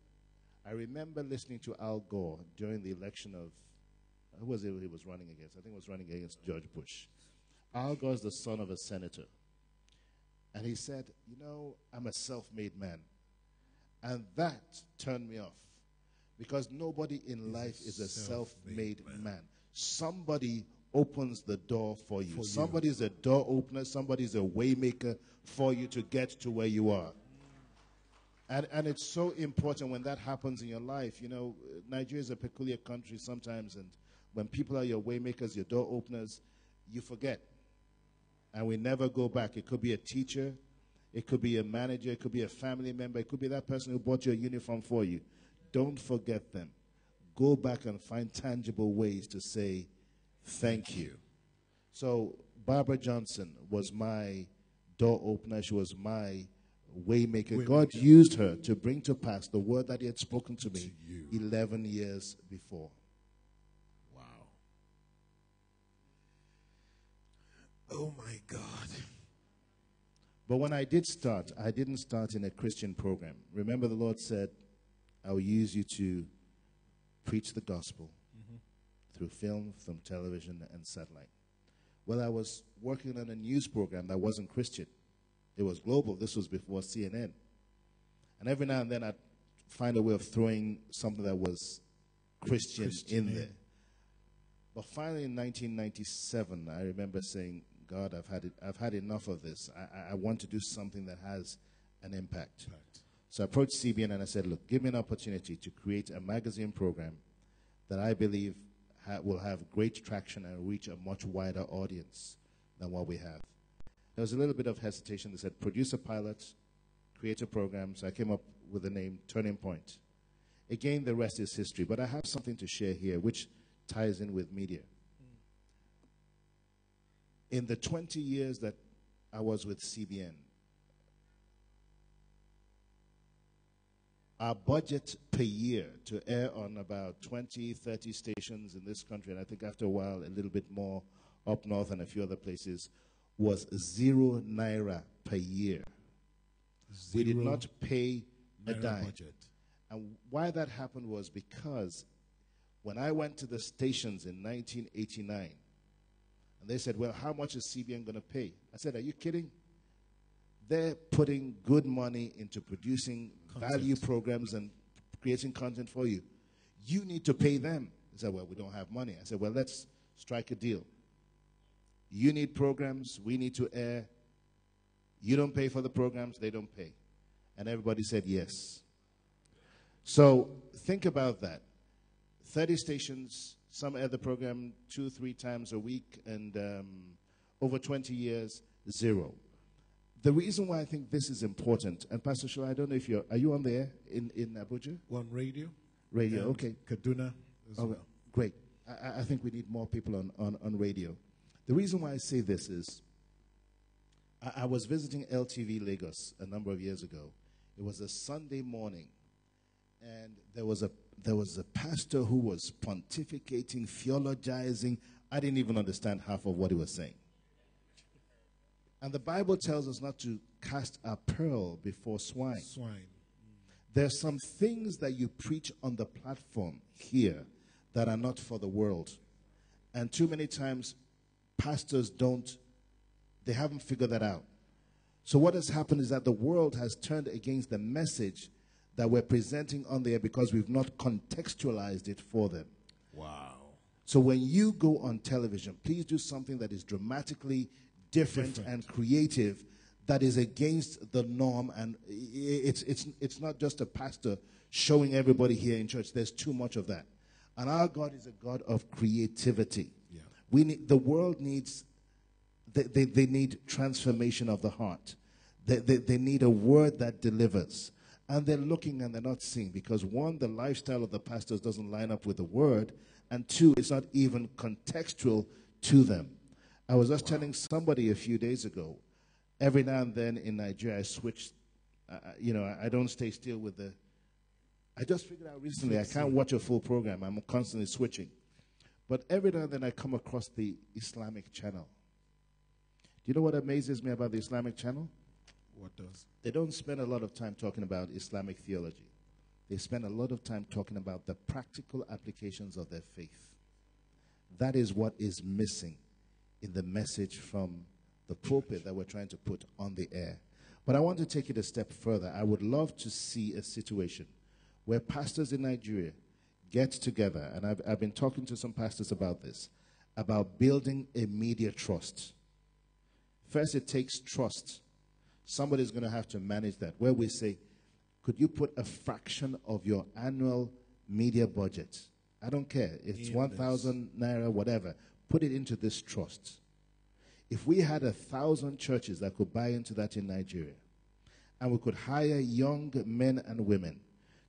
I remember listening to Al Gore during the election of, who was it he was running against? I think he was running against George Bush. Al Gore is the son of a senator. And he said, you know, I'm a self-made man. And that turned me off. Because nobody in life is a self-made man. Somebody opens the door for you. Somebody's a door opener. Somebody's a way maker for you to get to where you are. And it's so important when that happens in your life. You know, Nigeria is a peculiar country sometimes, and when people are your way makers, your door openers, you forget. And we never go back. It could be a teacher. It could be a manager. It could be a family member. It could be that person who bought your uniform for you. Don't forget them. Go back and find tangible ways to say thank you. So Barbara Johnson was my door opener. She was my waymaker. God used her to bring to pass the word that he had spoken to me 11 years before.
Wow. Oh my God.
But when I did start, I didn't start in a Christian program. Remember, the Lord said, I will use you to preach the gospel through film, from television, and satellite. Well, I was working on a news program that wasn't Christian. It was global. This was before CNN. And every now and then I'd find a way of throwing something that was Christian in there. But finally in 1997, I remember saying, God, I've had enough of this. I want to do something that has an impact. So I approached CBN and I said, look, give me an opportunity to create a magazine program that I believe will have great traction and reach a much wider audience than what we have. There was a little bit of hesitation. They said, produce a pilot, create a program. So I came up with the name Turning Point. Again, the rest is history. But I have something to share here, which ties in with media. In the 20 years that I was with CBN, our budget per year to air on about 20, 30 stations in this country, and I think after a while a little bit more up north and a few other places, was 0 naira per year. We did not pay a dime. Budget. And why that happened was because when I went to the stations in 1989, and they said, well, how much is CBN going to pay? I said, are you kidding? They're putting good money into producing value programs and creating content for you. You need to pay them. They said, well, we don't have money. I said, well, let's strike a deal. You need programs. We need to air. You don't pay for the programs. They don't pay. And everybody said yes. So think about that. 30 stations, some air the program 2-3 times a week, and over 20 years, 0. The reason why I think this is important, and Pastor Shaw, I don't know if are you on the air in Abuja?
On radio.
Radio, okay.
Kaduna as well.
Great. I think we need more people on radio. The reason why I say this is, I was visiting LTV Lagos a number of years ago. It was a Sunday morning, and there was a pastor who was pontificating, theologizing. I didn't even understand half of what he was saying. And the Bible tells us not to cast our pearl before swine. There's some things that you preach on the platform here that are not for the world. And too many times, pastors they haven't figured that out. So what has happened is that the world has turned against the message that we're presenting on there because we've not contextualized it for them.
Wow.
So when you go on television, please do something that is dramatically different and creative, that is against the norm. And it's not just a pastor showing everybody here in church. There's too much of that. And our God is a God of creativity. Yeah. The world needs, they need transformation of the heart. They need a word that delivers. And they're looking and they're not seeing, because one, the lifestyle of the pastors doesn't line up with the word, and two, it's not even contextual to them. I was just telling somebody a few days ago, every now and then in Nigeria I switch, I don't stay still with I just figured out recently I can't watch a full program. I'm constantly switching. But every now and then I come across the Islamic channel. Do you know what amazes me about the Islamic channel?
What does?
They don't spend a lot of time talking about Islamic theology. They spend a lot of time talking about the practical applications of their faith. That is what is missing in the message from the pulpit that we're trying to put on the air. But I want to take it a step further. I would love to see a situation where pastors in Nigeria get together, and I've been talking to some pastors about this, about building a media trust. First, it takes trust. Somebody's going to have to manage that, where we say, could you put a fraction of your annual media budget? I don't care. It's 1,000 naira, whatever. Put it into this trust. If we had 1,000 churches that could buy into that in Nigeria, and we could hire young men and women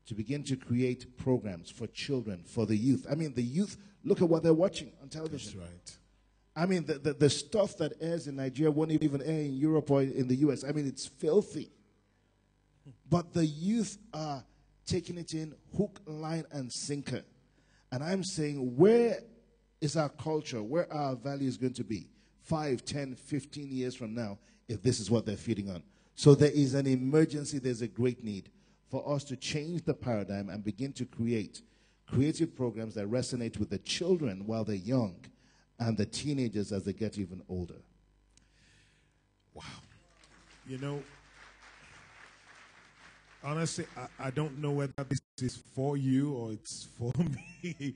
to begin to create programs for children, for the youth. I mean, the youth, look at what they're watching on television.
That's right.
I mean, the stuff that airs in Nigeria won't even air in Europe or in the US. I mean, it's filthy. But the youth are taking it in hook, line, and sinker. And I'm saying, where is our culture? Where are our values going to be 5, 10, 15 years from now if this is what they're feeding on? So there is an emergency. There's a great need for us to change the paradigm and begin to create creative programs that resonate with the children while they're young and the teenagers as they get even older.
Wow. You know, honestly, I don't know whether this is for you or it's for me,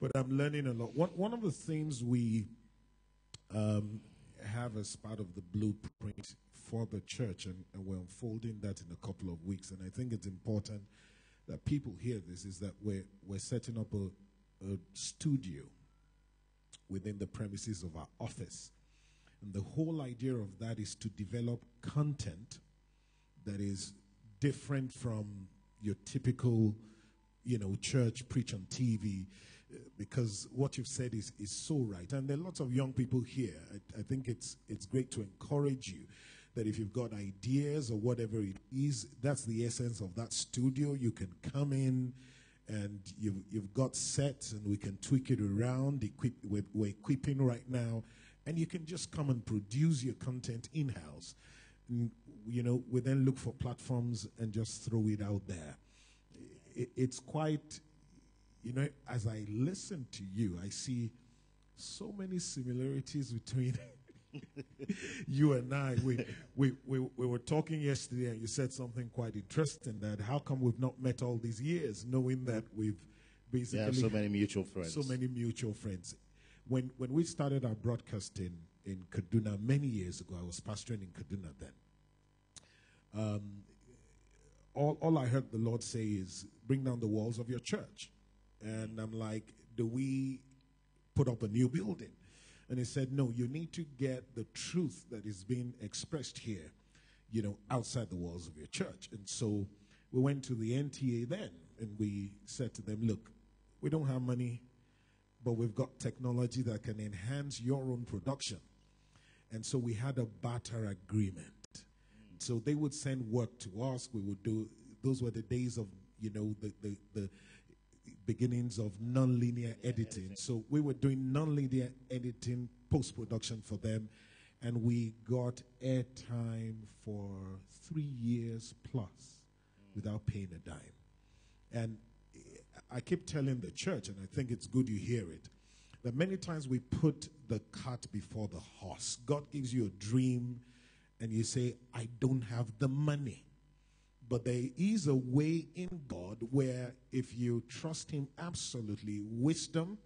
but I'm learning a lot. One of the things we have as part of the blueprint for the church, and we're unfolding that in a couple of weeks, and I think it's important that people hear this, is that we're setting up a studio within the premises of our office. And the whole idea of that is to develop content that is different from your typical, church preach on TV, because what you've said is so right. And there are lots of young people here. I think it's great to encourage you that if you've got ideas or whatever it is, that's the essence of that studio. You can come in and you've got sets and we can tweak it around. We're equipping right now. And you can just come and produce your content in-house. We then look for platforms and just throw it out there. It's quite, as I listen to you, I see so many similarities between you and I. We were talking yesterday and you said something quite interesting, that how come we've not met all these years, knowing that we've basically...
so many mutual friends.
So many mutual friends. When we started our broadcasting in Kaduna many years ago, I was pastoring in Kaduna then. All I heard the Lord say is, bring down the walls of your church. And I'm like, do we put up a new building? And he said, no, you need to get the truth that is being expressed here, outside the walls of your church. And so we went to the NTA then, and we said to them, look, we don't have money, but we've got technology that can enhance your own production. And so we had a barter agreement. So they would send work to us. We would do, those were the days of, the beginnings of non-linear editing. So we were doing non-linear editing, post-production for them. And we got airtime for 3 years plus without paying a dime. And I keep telling the church, and I think it's good you hear it, that many times we put the cart before the horse. God gives you a dream, and you say, I don't have the money. But there is a way in God where if you trust him absolutely, wisdom,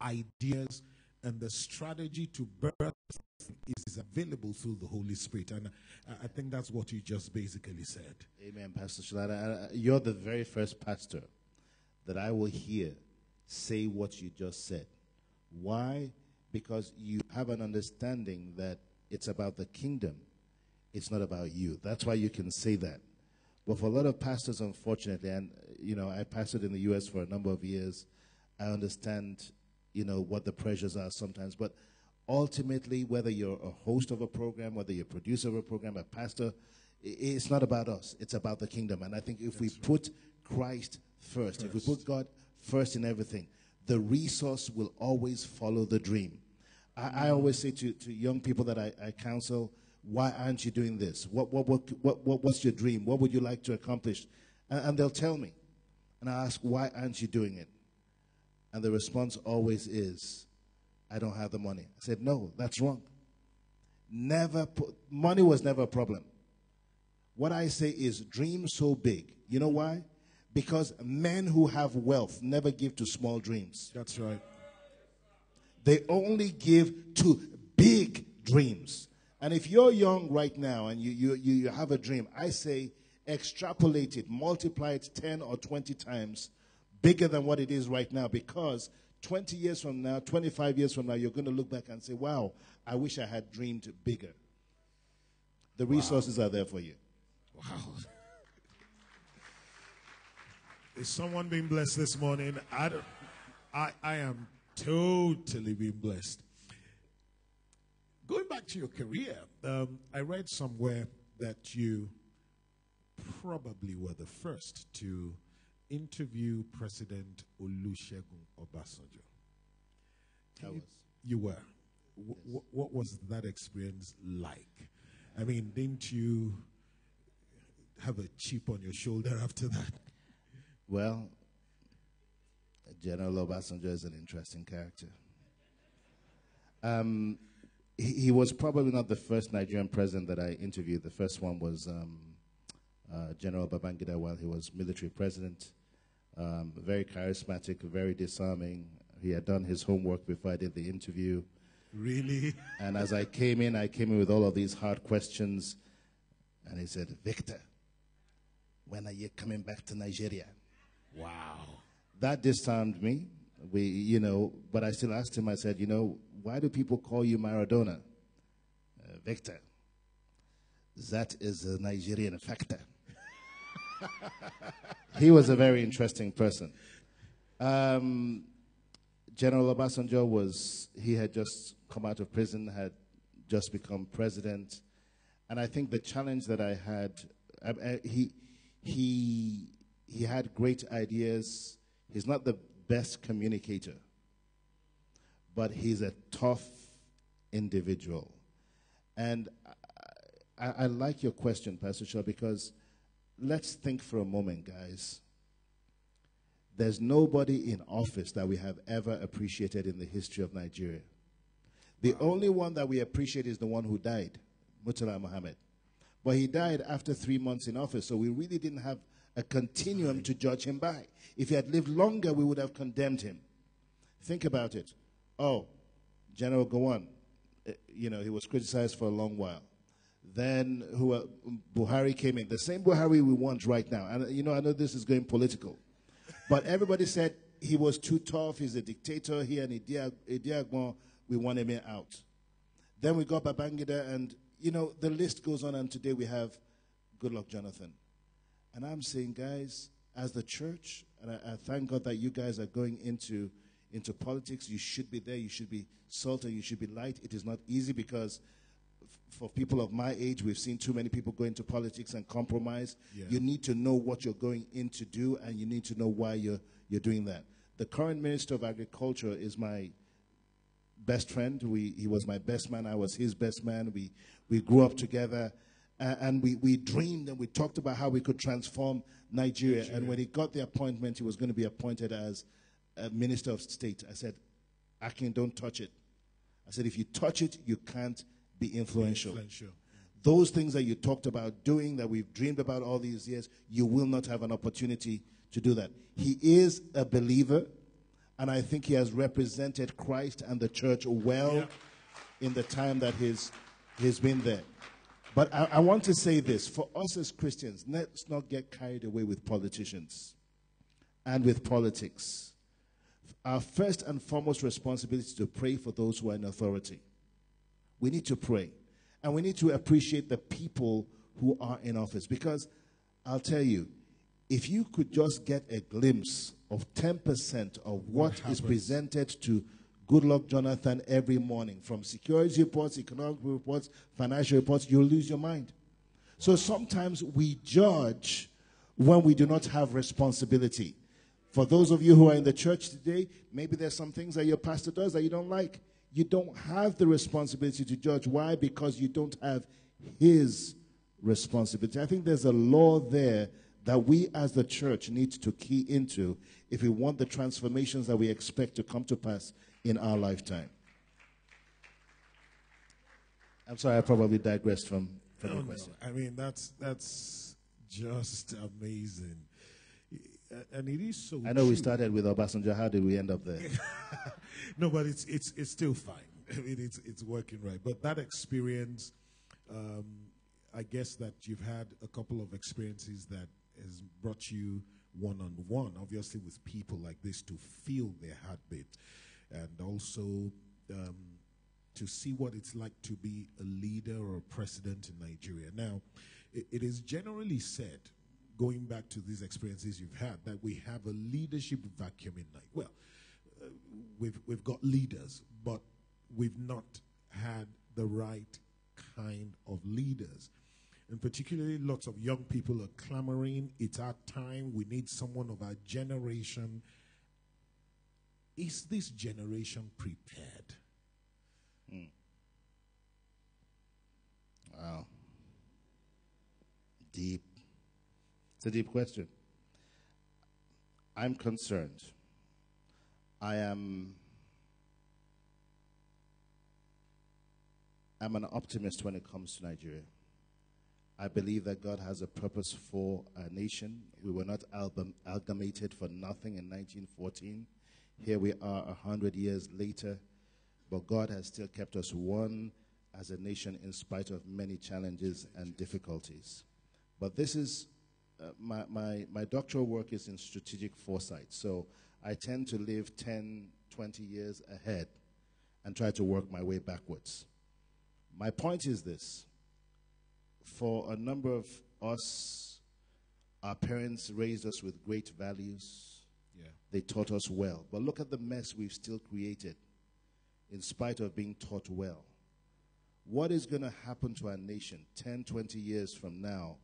ideas, and the strategy to birth is available through the Holy Spirit. And I think that's what you just basically said.
Amen, Pastor Shalada. You're the very first pastor that I will hear say what you just said. Why? Because you have an understanding that it's about the kingdom. It's not about you. That's why you can say that. But for a lot of pastors, unfortunately, and, I pastored in the U.S. for a number of years, I understand, what the pressures are sometimes. But ultimately, whether you're a host of a program, whether you're a producer of a program, a pastor, it's not about us. It's about the kingdom. And I think if we put Christ first, if we put God first in everything, the resource will always follow the dream. I always say to young people that I counsel, why aren't you doing this? What's your dream? What would you like to accomplish? And they'll tell me. And I ask, why aren't you doing it? And the response always is, I don't have the money. I said, no, that's wrong. Money was never a problem. What I say is, dream so big. You know why? Because men who have wealth never give to small dreams.
That's right.
They only give to big dreams. And if you're young right now and you have a dream, I say extrapolate it, multiply it 10 or 20 times bigger than what it is right now, because 20 years from now, 25 years from now, you're going to look back and say, wow, I wish I had dreamed bigger. The resources are there for you.
Wow. Is someone being blessed this morning? I am totally being blessed. Going back to your career, I read somewhere that you probably were the first to interview President Olusegun Obasanjo. You were.
Yes.
What was that experience like? I mean, didn't you... have a chip on your shoulder after that?
Well, General Obasanjo is an interesting character. He was probably not the first Nigerian president that I interviewed. The first one was General Babangida while he was military president. Very charismatic, very disarming. He had done his homework before I did the interview.
Really?
And as I came in with all of these hard questions. And he said, "Victor, when are you coming back to Nigeria?"
Wow.
That disarmed me. But I still asked him, I said, why do people call you Maradona? Victor, that is a Nigerian factor. He was a very interesting person. General Obasanjo he had just come out of prison, had just become president. And I think the challenge that I had, he had great ideas. He's not the best communicator, but he's a tough individual. And I like your question, Pastor Shaw, because let's think for a moment, guys. There's nobody in office that we have ever appreciated in the history of Nigeria. The only one that we appreciate is the one who died, Murtala Muhammad. But he died after 3 months in office, so we really didn't have a continuum to judge him by. If he had lived longer, we would have condemned him. Think about it. Oh, General Gowon, he was criticized for a long while. Then Buhari came in. The same Buhari we want right now. And, I know this is going political. But everybody said he was too tough. He's a dictator. He and Idi Agbon, we want him out. Then we got Babangida, and, the list goes on. And today we have Goodluck Jonathan. And I'm saying, guys, as the church, and I thank God that you guys are going into politics. You should be there. You should be salt and you should be light. It is not easy because for people of my age, we've seen too many people go into politics and compromise. Yeah. You need to know what you're going in to do, and you need to know why you're doing that. The current Minister of Agriculture is my best friend. He was my best man. I was his best man. We grew up together. And we dreamed and we talked about how we could transform Nigeria. And when he got the appointment, he was going to be appointed as a Minister of State. I said, Akin, don't touch it. I said, if you touch it, you can't be influential. Those things that you talked about doing, that we've dreamed about all these years, you will not have an opportunity to do that. He is a believer, and I think he has represented Christ and the church well in the time that he's been there. But I want to say this. For us as Christians, let's not get carried away with politicians and with politics. Our first and foremost responsibility is to pray for those who are in authority. We need to pray. And we need to appreciate the people who are in office. Because I'll tell you, if you could just get a glimpse of 10% of what is presented to Goodluck Jonathan every morning, from security reports, economic reports, financial reports, you'll lose your mind. So sometimes we judge when we do not have responsibility. For those of you who are in the church today, maybe there's some things that your pastor does that you don't like. You don't have the responsibility to judge. Why? Because you don't have his responsibility. I think there's a law there that we as the church need to key into if we want the transformations that we expect to come to pass in our lifetime. I'm sorry, I probably digressed from the question.
I mean, that's just amazing. And it is so
I know
true.
We started with Obasanjo. How did we end up there?
No, but it's still fine. I mean, it's working right. But that experience, I guess that you've had a couple of experiences that has brought you one-on-one, obviously with people like this, to feel their heartbeat. And also to see what it's like to be a leader or a president in Nigeria. Now, it is generally said, going back to these experiences you've had, that we have a leadership vacuum in Nigeria. Well, we've got leaders, but we've not had the right kind of leaders. And particularly lots of young people are clamoring, it's our time, we need someone of our generation. Is this generation prepared?
Wow. Deep. It's a deep question. I'm concerned. I'm an optimist when it comes to Nigeria. I believe that God has a purpose for our nation. We were not amalgamated for nothing in 1914. Here we are 100 years later, but God has still kept us one as a nation in spite of many challenges and difficulties. But this is, my doctoral work is in strategic foresight. So I tend to live 10, 20 years ahead and try to work my way backwards. My point is this. For a number of us, our parents raised us with great values. Yeah. They taught us well. But look at the mess we've still created in spite of being taught well. What is going to happen to our nation 10, 20 years from now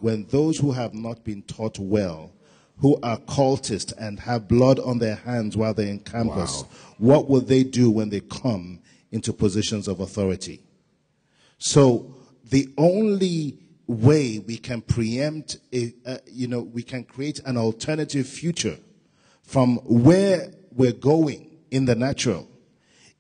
when those who have not been taught well, who are cultists and have blood on their hands while they're in campus, what will they do when they come into positions of authority? So the only way we can preempt, we can create an alternative future from where we're going in the natural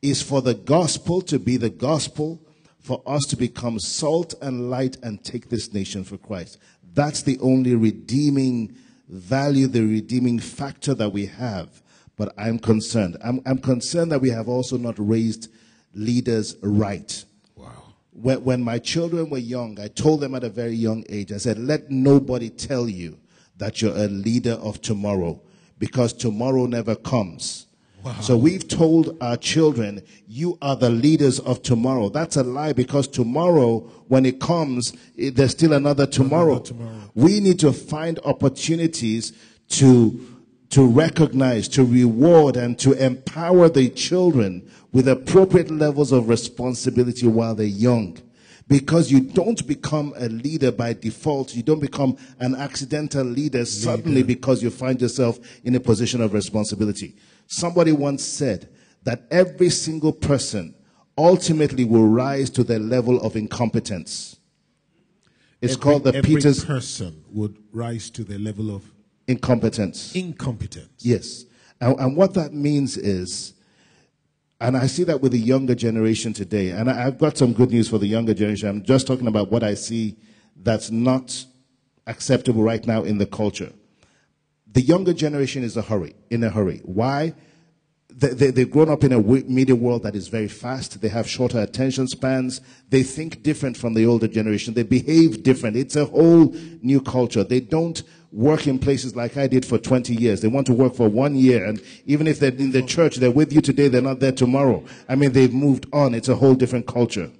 is for the gospel to be the gospel, for us to become salt and light and take this nation for Christ. That's the only redeeming value, the redeeming factor that we have. But I'm concerned. I'm concerned that we have also not raised leaders right. When my children were young, I told them at a very young age, I said, let nobody tell you that you're a leader of tomorrow, because tomorrow never comes. So we've told our children, you are the leaders of tomorrow. That's a lie, because tomorrow, when it comes, there's still another tomorrow. We need to find opportunities to recognize, to reward, and to empower the children with appropriate levels of responsibility while they're young. Because you don't become a leader by default. You don't become an accidental leader suddenly because you find yourself in a position of responsibility. Somebody once said that every single person ultimately will rise to their level of incompetence. It's called the Peter's...
Every person would rise to the level of...
Incompetence. Yes. And what that means is, and I see that with the younger generation today, and I've got some good news for the younger generation. I'm just talking about what I see that's not acceptable right now in the culture. The younger generation is in a hurry. Why? They've grown up in a media world that is very fast. They have shorter attention spans. They think different from the older generation. They behave different. It's a whole new culture. They don't work in places like I did for 20 years. They want to work for 1 year. And even if they're in the church, they're with you today, they're not there tomorrow. I mean, they've moved on. It's a whole different culture.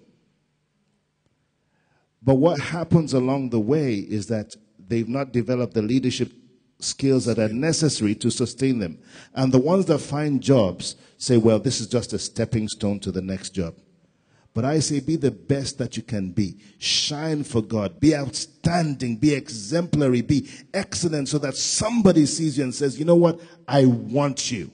But what happens along the way is that they've not developed the leadership skills that are necessary to sustain them. And the ones that find jobs say, well, this is just a stepping stone to the next job. But I say, be the best that you can be. Shine for God. Be outstanding. Be exemplary. Be excellent, so that somebody sees you and says, you know what? I want you.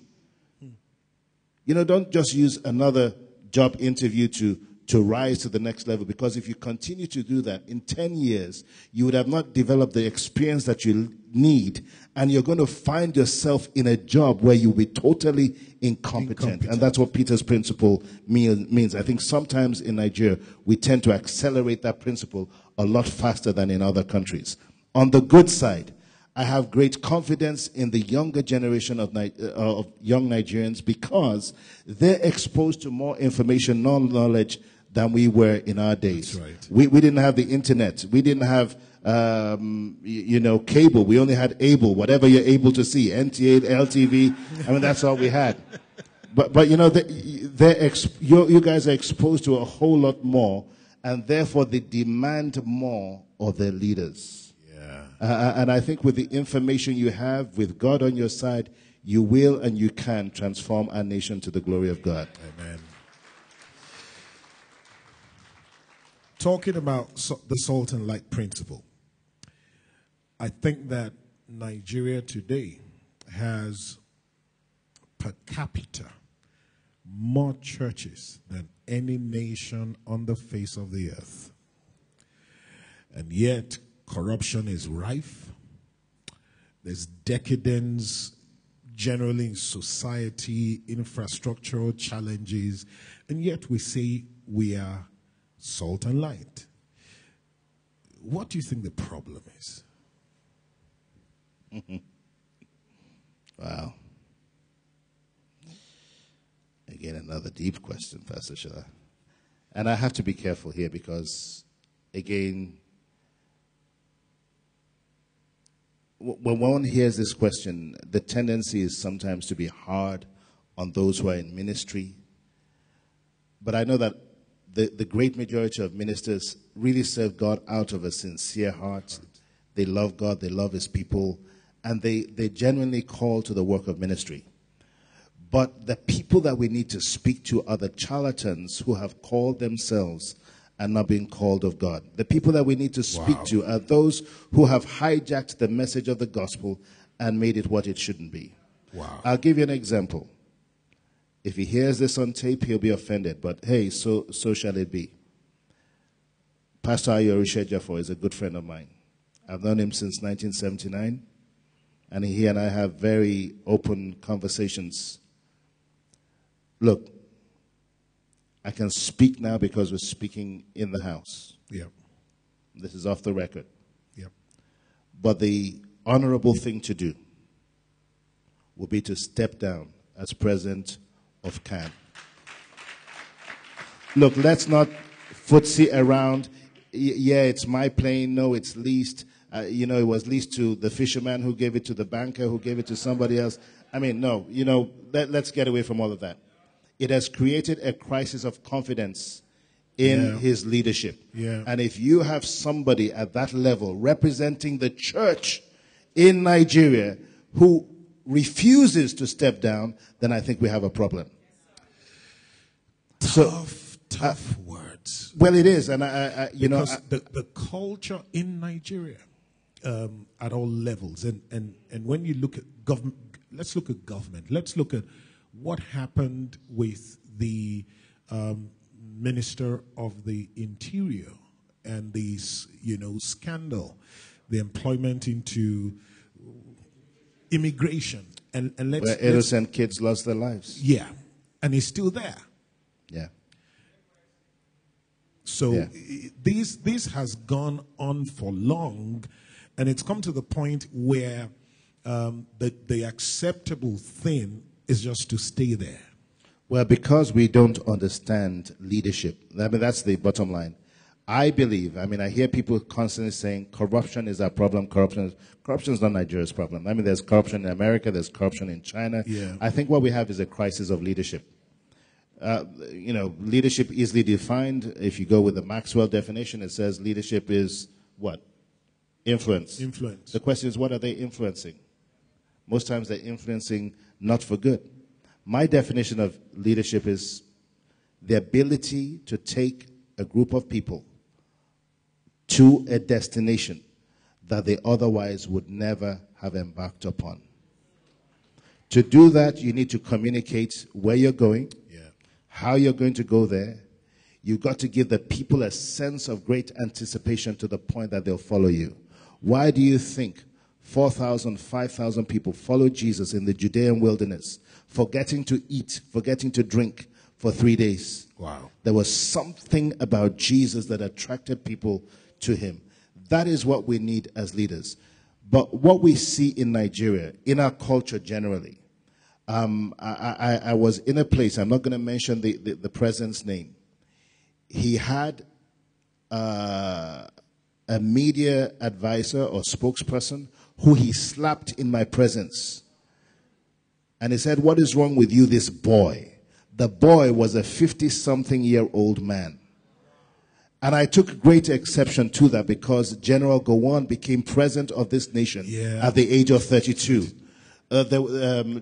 You know, don't just use another job interview to rise to the next level, because if you continue to do that, in 10 years, you would have not developed the experience that you need, and you're going to find yourself in a job where you'll be totally incompetent. And that's what Peter's principle means. I think sometimes in Nigeria, we tend to accelerate that principle a lot faster than in other countries. On the good side, I have great confidence in the younger generation of young Nigerians, because they're exposed to more information, knowledge than we were in our days.
That's right.
We didn't have the internet. We didn't have, cable. We only had able, whatever you're able to see, NTA, LTV. I mean, that's all we had. But you know, you guys are exposed to a whole lot more, and therefore they demand more of their leaders. And I think with the information you have, with God on your side, you will and you can transform our nation to the glory of God.
Amen. Talking about the salt and light principle, I think that Nigeria today has per capita more churches than any nation on the face of the earth. And yet, corruption is rife. There's decadence generally in society, infrastructural challenges, and yet we say we are salt and light. What do you think the problem is?
Wow. Again, another deep question, Pastor Shah. And I have to be careful here because, again, when one hears this question, the tendency is sometimes to be hard on those who are in ministry. But I know that the great majority of ministers really serve God out of a sincere heart. They love God, they love His people, and they genuinely call to the work of ministry. But the people that we need to speak to are the charlatans who have called themselves and not being called of God. The people that we need to speak to are those who have hijacked the message of the gospel and made it what it shouldn't be.
Wow.
I'll give you an example. If he hears this on tape, he'll be offended. But hey, so shall it be. Pastor Ayo Rishejafor is a good friend of mine. I've known him since 1979. And he and I have very open conversations. Look, I can speak now because we're speaking in the house.
Yep.
This is off the record.
Yep.
But the honorable thing to do will be to step down as president of CAN. Look, let's not footsie around. Yeah, it's my plane. No, it's leased. It was leased to the fisherman who gave it to the banker who gave it to somebody else. I mean, no, let's get away from all of that. It has created a crisis of confidence in his leadership.
Yeah.
And if you have somebody at that level representing the church in Nigeria who refuses to step down, then I think we have a problem.
Tough words.
Well, it is. And
because the culture in Nigeria at all levels, and when you look at government, let's look at government. Let's look at what happened with the Minister of the Interior and the scandal, the employment into immigration, and
where innocent kids lost their lives.
Yeah, and he's still there.
Yeah.
So this has gone on for long, and it's come to the point where the acceptable thing is just to stay there.
Well, because we don't understand leadership. I mean, that's the bottom line. I believe, I hear people constantly saying corruption is our problem. Corruption is not Nigeria's problem. There's corruption in America, there's corruption in China.
Yeah.
I think what we have is a crisis of leadership. Leadership easily defined. If you go with the Maxwell definition, it says leadership is what? Influence.
Influence.
The question is, what are they influencing? Most times they're influencing not for good. My definition of leadership is the ability to take a group of people to a destination that they otherwise would never have embarked upon. To do that, you need to communicate where you're going, how you're going to go there. You've got to give the people a sense of great anticipation to the point that they'll follow you. Why do you think 4,000, 5,000 people followed Jesus in the Judean wilderness, forgetting to eat, forgetting to drink for 3 days?
Wow.
There was something about Jesus that attracted people to him. That is what we need as leaders. But what we see in Nigeria, in our culture generally, I was in a place, I'm not going to mention the president's name. He had a media advisor or spokesperson who he slapped in my presence. And he said, "What is wrong with you, this boy?" The boy was a 50-something-year-old man. And I took great exception to that because General Gowon became president of this nation at the age of 32. Dieter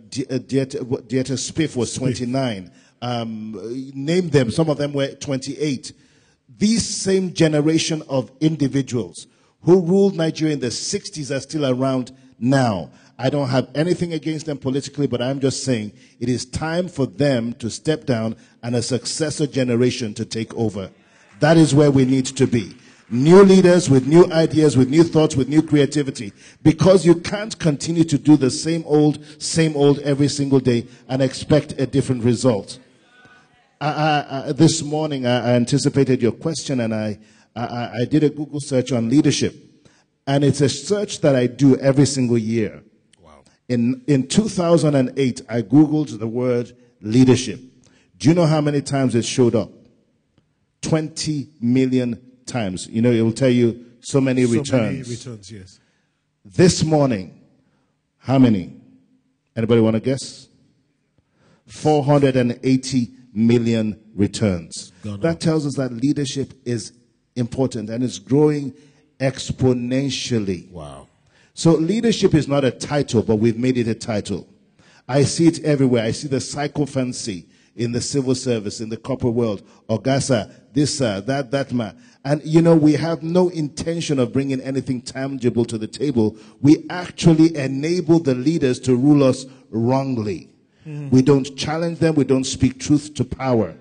Spiff was 29. Name them. Some of them were 28. These same generation of individuals who ruled Nigeria in the 60s are still around now. I don't have anything against them politically, but I'm just saying it is time for them to step down and a successor generation to take over. That is where we need to be. New leaders with new ideas, with new thoughts, with new creativity. Because you can't continue to do the same old every single day and expect a different result. This morning, I anticipated your question, and I did a Google search on leadership. And it's a search that I do every single year.
Wow.
In 2008, I Googled the word leadership. Do you know how many times it showed up? 20 million times. You know, it will tell you so many returns.
Many returns, yes.
This morning, how many? Anybody want to guess? 480 million returns. That tells us that leadership is important and it's growing exponentially.
Wow.
So leadership is not a title, but we've made it a title. I see it everywhere. I see the sycophancy in the civil service, in the corporate world. Ogasa, this, that man. And, you know, we have no intention of bringing anything tangible to the table. We actually enable the leaders to rule us wrongly. We don't challenge them. We don't speak truth to power.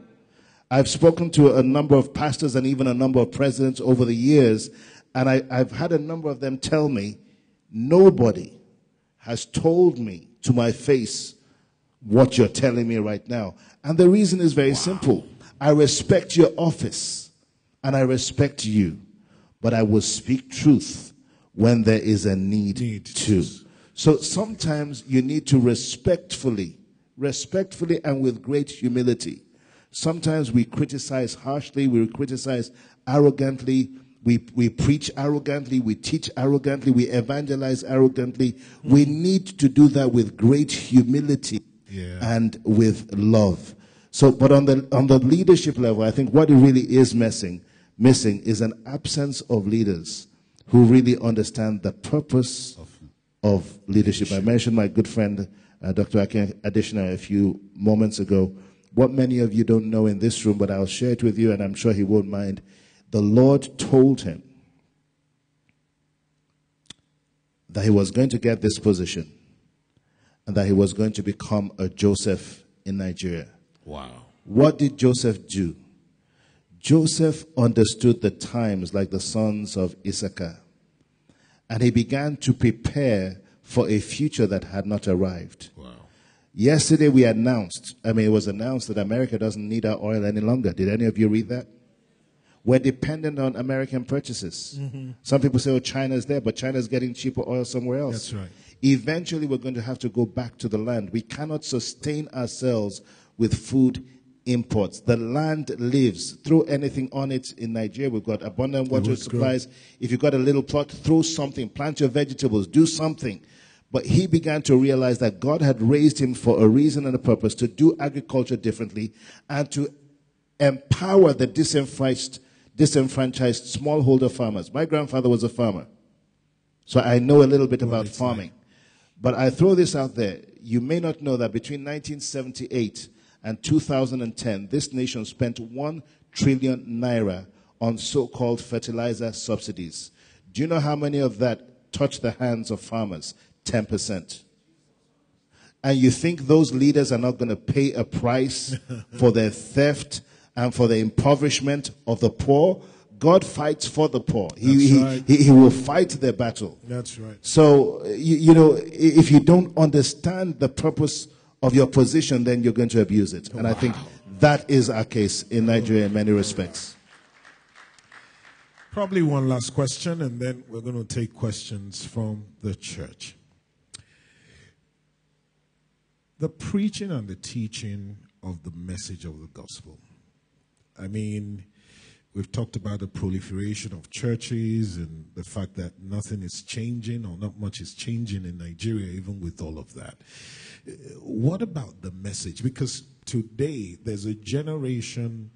I've spoken to a number of pastors and even a number of presidents over the years, and I've had a number of them tell me, nobody has told me to my face what you're telling me right now. And the reason is very simple. I respect your office and I respect you, but I will speak truth when there is a need to. So sometimes you need to respectfully and with great humility. Sometimes we criticize harshly, we criticize arrogantly, we preach arrogantly, we teach arrogantly, we evangelize arrogantly. We need to do that with great humility and with love. So, but on the leadership level, I think what it really is missing is an absence of leaders who really understand the purpose of leadership. I mentioned my good friend, Dr. Akin Adishna, a few moments ago. What many of you don't know in this room, but I'll share it with you, and I'm sure he won't mind. The Lord told him that he was going to get this position and that he was going to become a Joseph in Nigeria.
Wow.
What did Joseph do? Joseph understood the times like the sons of Issachar, and he began to prepare for a future that had not arrived.
Wow.
Yesterday it was announced that America doesn't need our oil any longer. Did any of you read that? We're dependent on American purchases. Some people say, oh, China's there, but China's getting cheaper oil somewhere else.
That's right.
Eventually, we're going to have to go back to the land. We cannot sustain ourselves with food imports. The land lives. Throw anything on it in Nigeria. We've got abundant water supplies. If you've got a little plot, throw something. Plant your vegetables. Do something. But he began to realize that God had raised him for a reason and a purpose to do agriculture differently and to empower the disenfranchised smallholder farmers. My grandfather was a farmer, so I know a little bit about farming. But I throw this out there. You may not know that between 1978 and 2010, this nation spent 1 trillion naira on so-called fertilizer subsidies. Do you know how many of that touched the hands of farmers? 10%. And you think those leaders are not going to pay a price for their theft and for the impoverishment of the poor? God fights for the poor. He will fight their battle.
That's right.
So, you know, if you don't understand the purpose of your position, then you're going to abuse it. And I think that is our case in Nigeria in many respects.
Probably one last question, and then we're going to take questions from the church. The preaching and the teaching of the message of the gospel. I mean, we've talked about the proliferation of churches and the fact that nothing is changing or not much is changing in Nigeria, even with all of that. What about the message? Because today there's a generation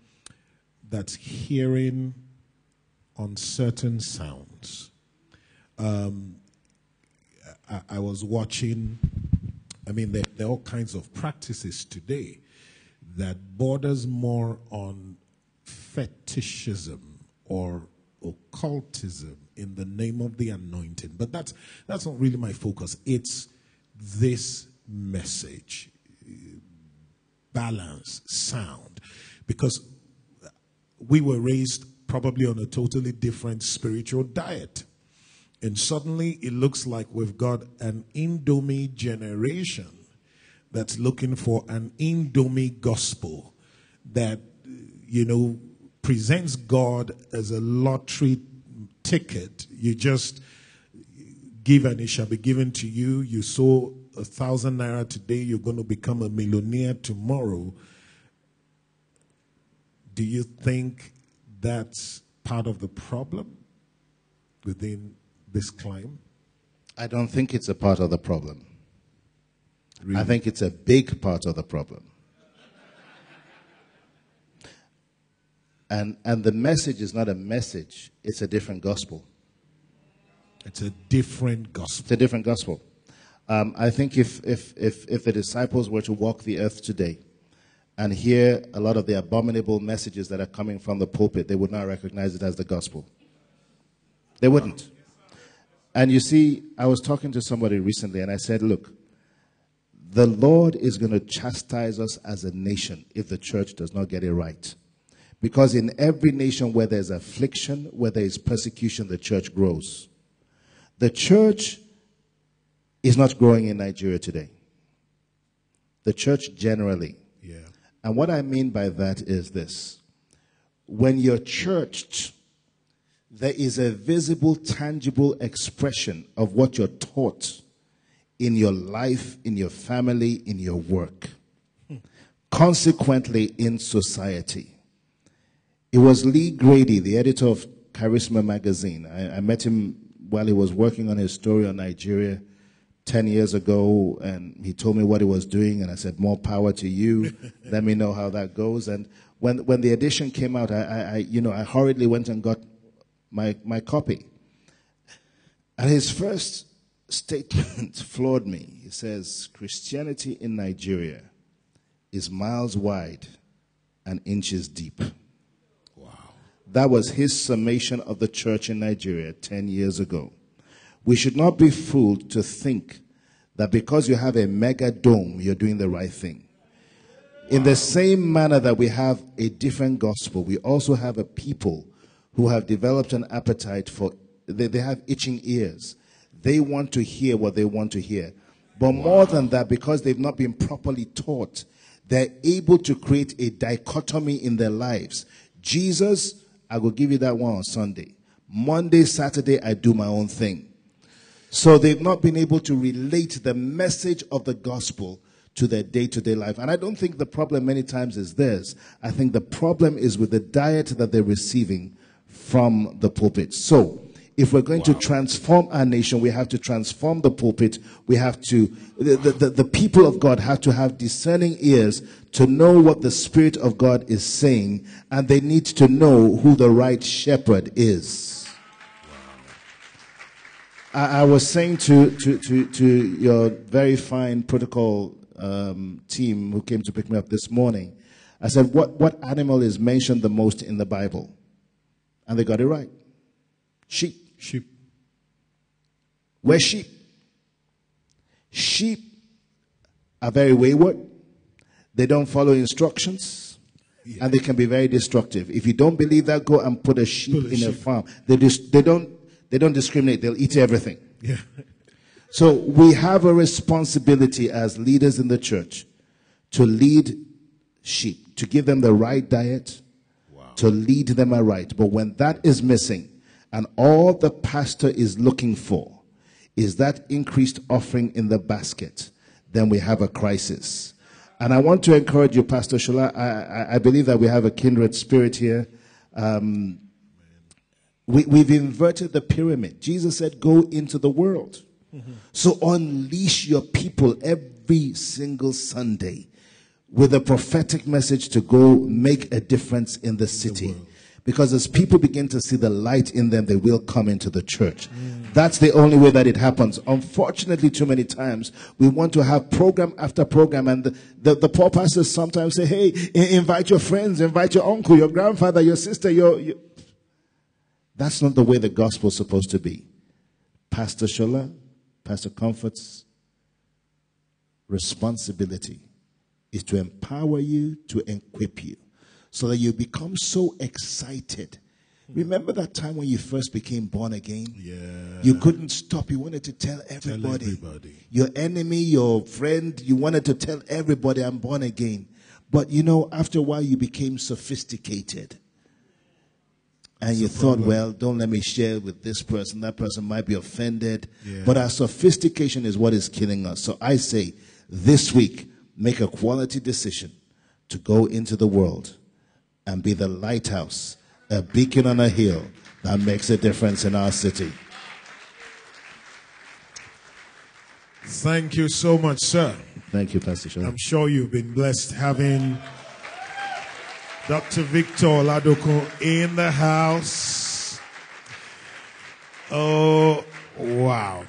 that's hearing uncertain sounds. I was watching, there are all kinds of practices today that borders more on fetishism or occultism in the name of the anointing. But that's not really my focus. It's this message, balance, sound. Because we were raised probably on a totally different spiritual diet. And suddenly it looks like we've got an Indomie generation that's looking for an Indomie gospel that, presents God as a lottery ticket. You just give and it shall be given to you. You sow 1,000 naira today, you're going to become a millionaire tomorrow. Do you think that's part of the problem within this climb?
I don't think it's a part of the problem.
Really?
I think it's a big part of the problem. And the message is not a message, it's a different gospel.
It's a different gospel.
It's a different gospel. I think if the disciples were to walk the earth today and hear a lot of the abominable messages that are coming from the pulpit, they would not recognize it as the gospel. They wouldn't. And you see, I was talking to somebody recently and I said, look, the Lord is going to chastise us as a nation if the church does not get it right. Because in every nation where there's affliction, where there is persecution, the church grows. The church is not growing in Nigeria today. The church generally.
Yeah.
And what I mean by that is this. When you're churched, there is a visible, tangible expression of what you're taught in your life, in your family, in your work. Consequently, in society. It was Lee Grady, the editor of Charisma magazine. I met him while he was working on his story on Nigeria 10 years ago, and he told me what he was doing, and I said, more power to you. Let me know how that goes. And when the edition came out, I hurriedly went and got my copy. And his first statement floored me. He says, Christianity in Nigeria is miles wide and inches deep. That was his summation of the church in Nigeria 10 years ago. We should not be fooled to think that because you have a mega dome, you're doing the right thing. In the same manner that we have a different gospel, we also have a people who have developed an appetite for, they have itching ears. They want to hear what they want to hear. But more than that, because they've not been properly taught, they're able to create a dichotomy in their lives. Jesus, I will give you that one on Sunday. Monday, Saturday, I do my own thing. So they've not been able to relate the message of the gospel to their day-to-day life. And I don't think the problem many times is theirs. I think the problem is with the diet that they're receiving from the pulpit. So if we're going to transform our nation, we have to transform the pulpit. We have to, the people of God have to have discerning ears to know what the Spirit of God is saying, and they need to know who the right shepherd is. I was saying to your very fine protocol team who came to pick me up this morning, I said, what animal is mentioned the most in the Bible? And they got it right. Sheep.
Sheep.
We're sheep. Sheep are very wayward. They don't follow instructions. Yeah. And they can be very destructive. If you don't believe that, go and put a sheep in a farm. They don't discriminate. They'll eat everything.
Yeah.
So we have a responsibility as leaders in the church to lead sheep, to give them the right diet, to lead them aright. But when that is missing, and all the pastor is looking for is that increased offering in the basket, then we have a crisis. And I want to encourage you, Pastor Shola. I believe that we have a kindred spirit here. We've inverted the pyramid. Jesus said, go into the world. Mm-hmm. So unleash your people every single Sunday with a prophetic message to go make a difference in the city. Because as people begin to see the light in them, they will come into the church. That's the only way that it happens. Unfortunately, too many times, we want to have program after program, and the poor pastors sometimes say, hey, invite your friends, invite your uncle, your grandfather, your sister, your... That's not the way the gospel is supposed to be. Pastor Shola, Pastor Comfort's responsibility is to empower you, to equip you, so that you become so excited Remember that time when you first became born again?
Yeah.
You couldn't stop. You wanted to tell everybody. Your enemy, your friend, you wanted to tell everybody, I'm born again. But you know, after a while you became sophisticated. And you thought, well, don't let me share with this person. That person might be offended.
Yeah.
But our sophistication is what is killing us. So I say, this week, make a quality decision to go into the world and be the lighthouse, a beacon on a hill that makes a difference in our city.
Thank you so much, sir.
Thank you, Pastor Sean.
I'm sure you've been blessed having Dr. Victor Oladokun in the house. Oh, wow.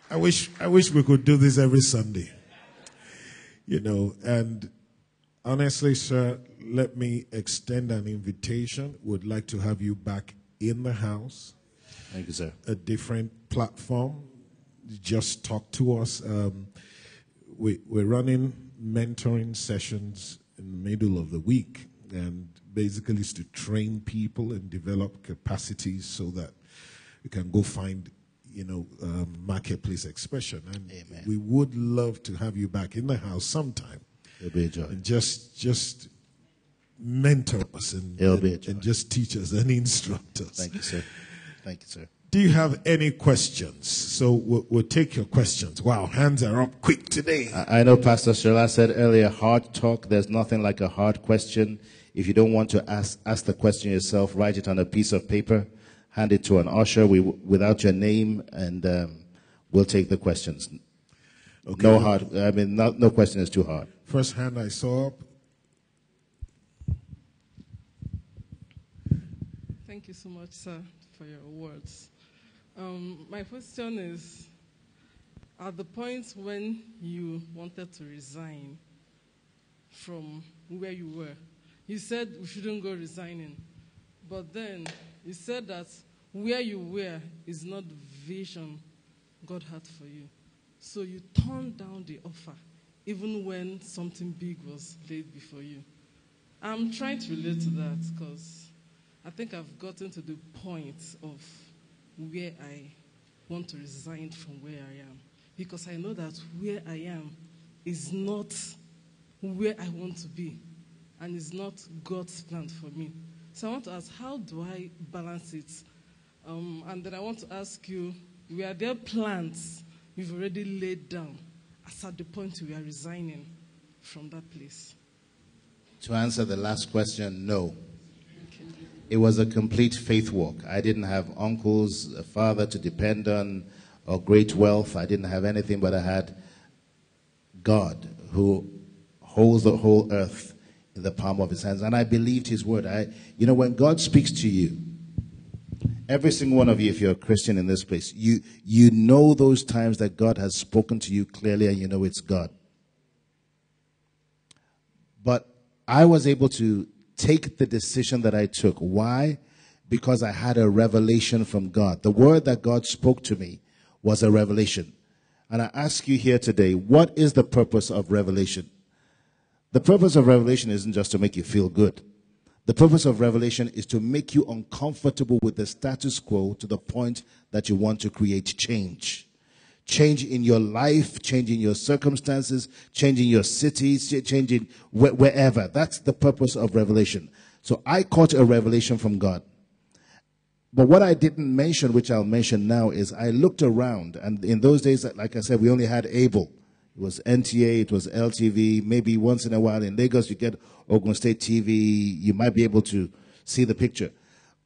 I wish we could do this every Sunday. You know, and honestly, sir, let me extend an invitation. Would like to have you back in the house.
Thank you, sir.
A different platform. Just talk to us. We're running mentoring sessions in the middle of the week, and basically it's to train people and develop capacities so that we can go find, marketplace expression. And
Amen.
We would love to have you back in the house sometime.
It'll be a joy.
And just mentor us and just teach us and instruct us.
Thank you, sir. Thank you, sir.
Do you have any questions? So we'll take your questions. Wow, hands are up quick today.
I know Pastor Shola said earlier, hard talk. There's nothing like a hard question. If you don't want to ask the question yourself, write it on a piece of paper, hand it to an usher without your name, and we'll take the questions. Okay. No question is too hard.
First hand I saw up.
Thank you so much, sir, for your words. My question is, at the point when you wanted to resign from where you were, you said we shouldn't go resigning. But then you said that where you were is not the vision God had for you. So you turned down the offer, even when something big was laid before you. I'm trying to relate to that because I think I've gotten to the point of where I want to resign from where I am. Because I know that where I am is not where I want to be. And it's not God's plan for me. So I want to ask, how do I balance it? And then I want to ask you, were there plans you've already laid down as at the point we are resigning from that place?
To answer the last question, no. It was a complete faith walk. I didn't have uncles, a father to depend on, or great wealth. I didn't have anything, but I had God who holds the whole earth in the palm of his hands. And I believed his word. When God speaks to you, every single one of you, if you're a Christian in this place, you know those times that God has spoken to you clearly and you know it's God. But I was able to take the decision that I took. Why? Because I had a revelation from God. The word that God spoke to me was a revelation. And I ask you here today, what is the purpose of revelation? The purpose of revelation isn't just to make you feel good. The purpose of revelation is to make you uncomfortable with the status quo to the point that you want to create change. Change in your life, change in your circumstances, change in your cities, change in wherever. That's the purpose of revelation. So I caught a revelation from God. But what I didn't mention, which I'll mention now, is I looked around. And in those days, like I said, we only had Able. It was NTA, it was LTV. Maybe once in a while in Lagos, you get Ogun State TV. You might be able to see the picture.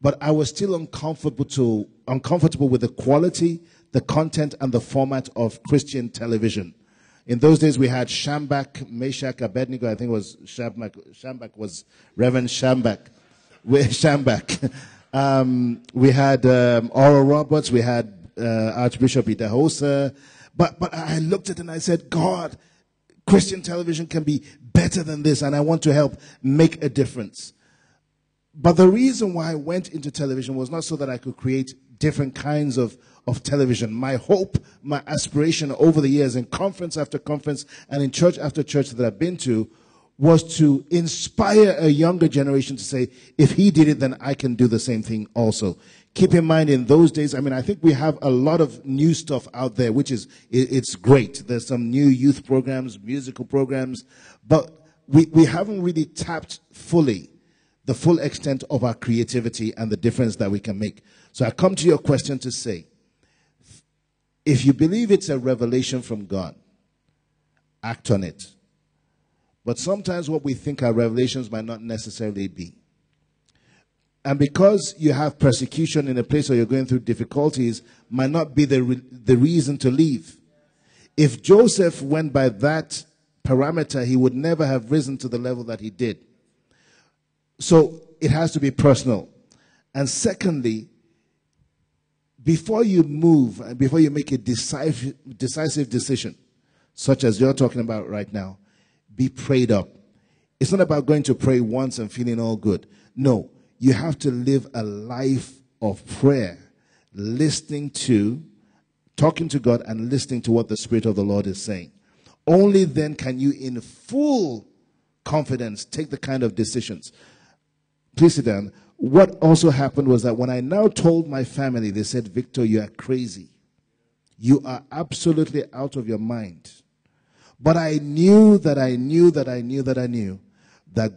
But I was still uncomfortable with the quality, the content, and the format of Christian television. In those days, we had Shambach, Meshach, Abednego. I think it was Shambach was Reverend Shambach. We had Oral Roberts. We had Archbishop Idahosa. But I looked at it and I said, God, Christian television can be better than this, and I want to help make a difference. But the reason why I went into television was not so that I could create different kinds of television. My hope, my aspiration over the years in conference after conference and in church after church that I've been to was to inspire a younger generation to say, if he did it, then I can do the same thing also. Keep in mind, in those days, I think we have a lot of new stuff out there, which is, it's great. There's some new youth programs, musical programs, but we haven't really tapped fully the full extent of our creativity and the difference that we can make. So I come to your question to say, if you believe it's a revelation from God, act on it. But sometimes what we think are revelations might not necessarily be. And because you have persecution in a place where you're going through difficulties, might not be the reason to leave. If Joseph went by that parameter, he would never have risen to the level that he did. So it has to be personal. And secondly, before you move and before you make a decisive decision, such as you're talking about right now, be prayed up. It's not about going to pray once and feeling all good. No, you have to live a life of prayer, talking to God and listening to what the Spirit of the Lord is saying. Only then can you, in full confidence, take the kind of decisions. Please sit down. What also happened was that when I now told my family, they said, Victor, you are crazy. You are absolutely out of your mind. But I knew that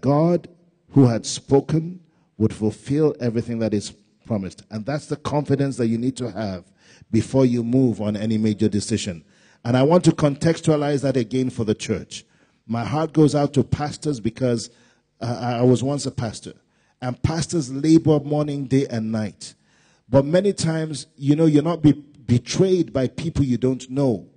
God, who had spoken, would fulfill everything that is promised. And that's the confidence that you need to have before you move on any major decision. And I want to contextualize that again for the church. My heart goes out to pastors because I was once a pastor. And pastors labor morning, day, and night. But many times, you're not betrayed by people you don't know.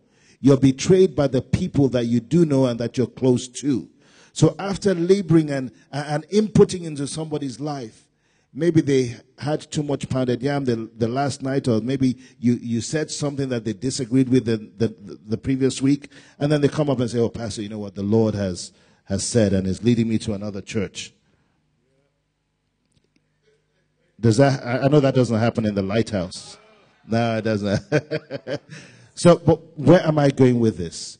You're betrayed by the people that you do know and that you're close to. So after laboring and inputting into somebody's life, maybe they had too much pounded yam the last night, or maybe you said something that they disagreed with the previous week, and then they come up and say, oh, Pastor, you know what the Lord has said and is leading me to another church. I know that doesn't happen in the lighthouse. No, it doesn't. So, but where am I going with this?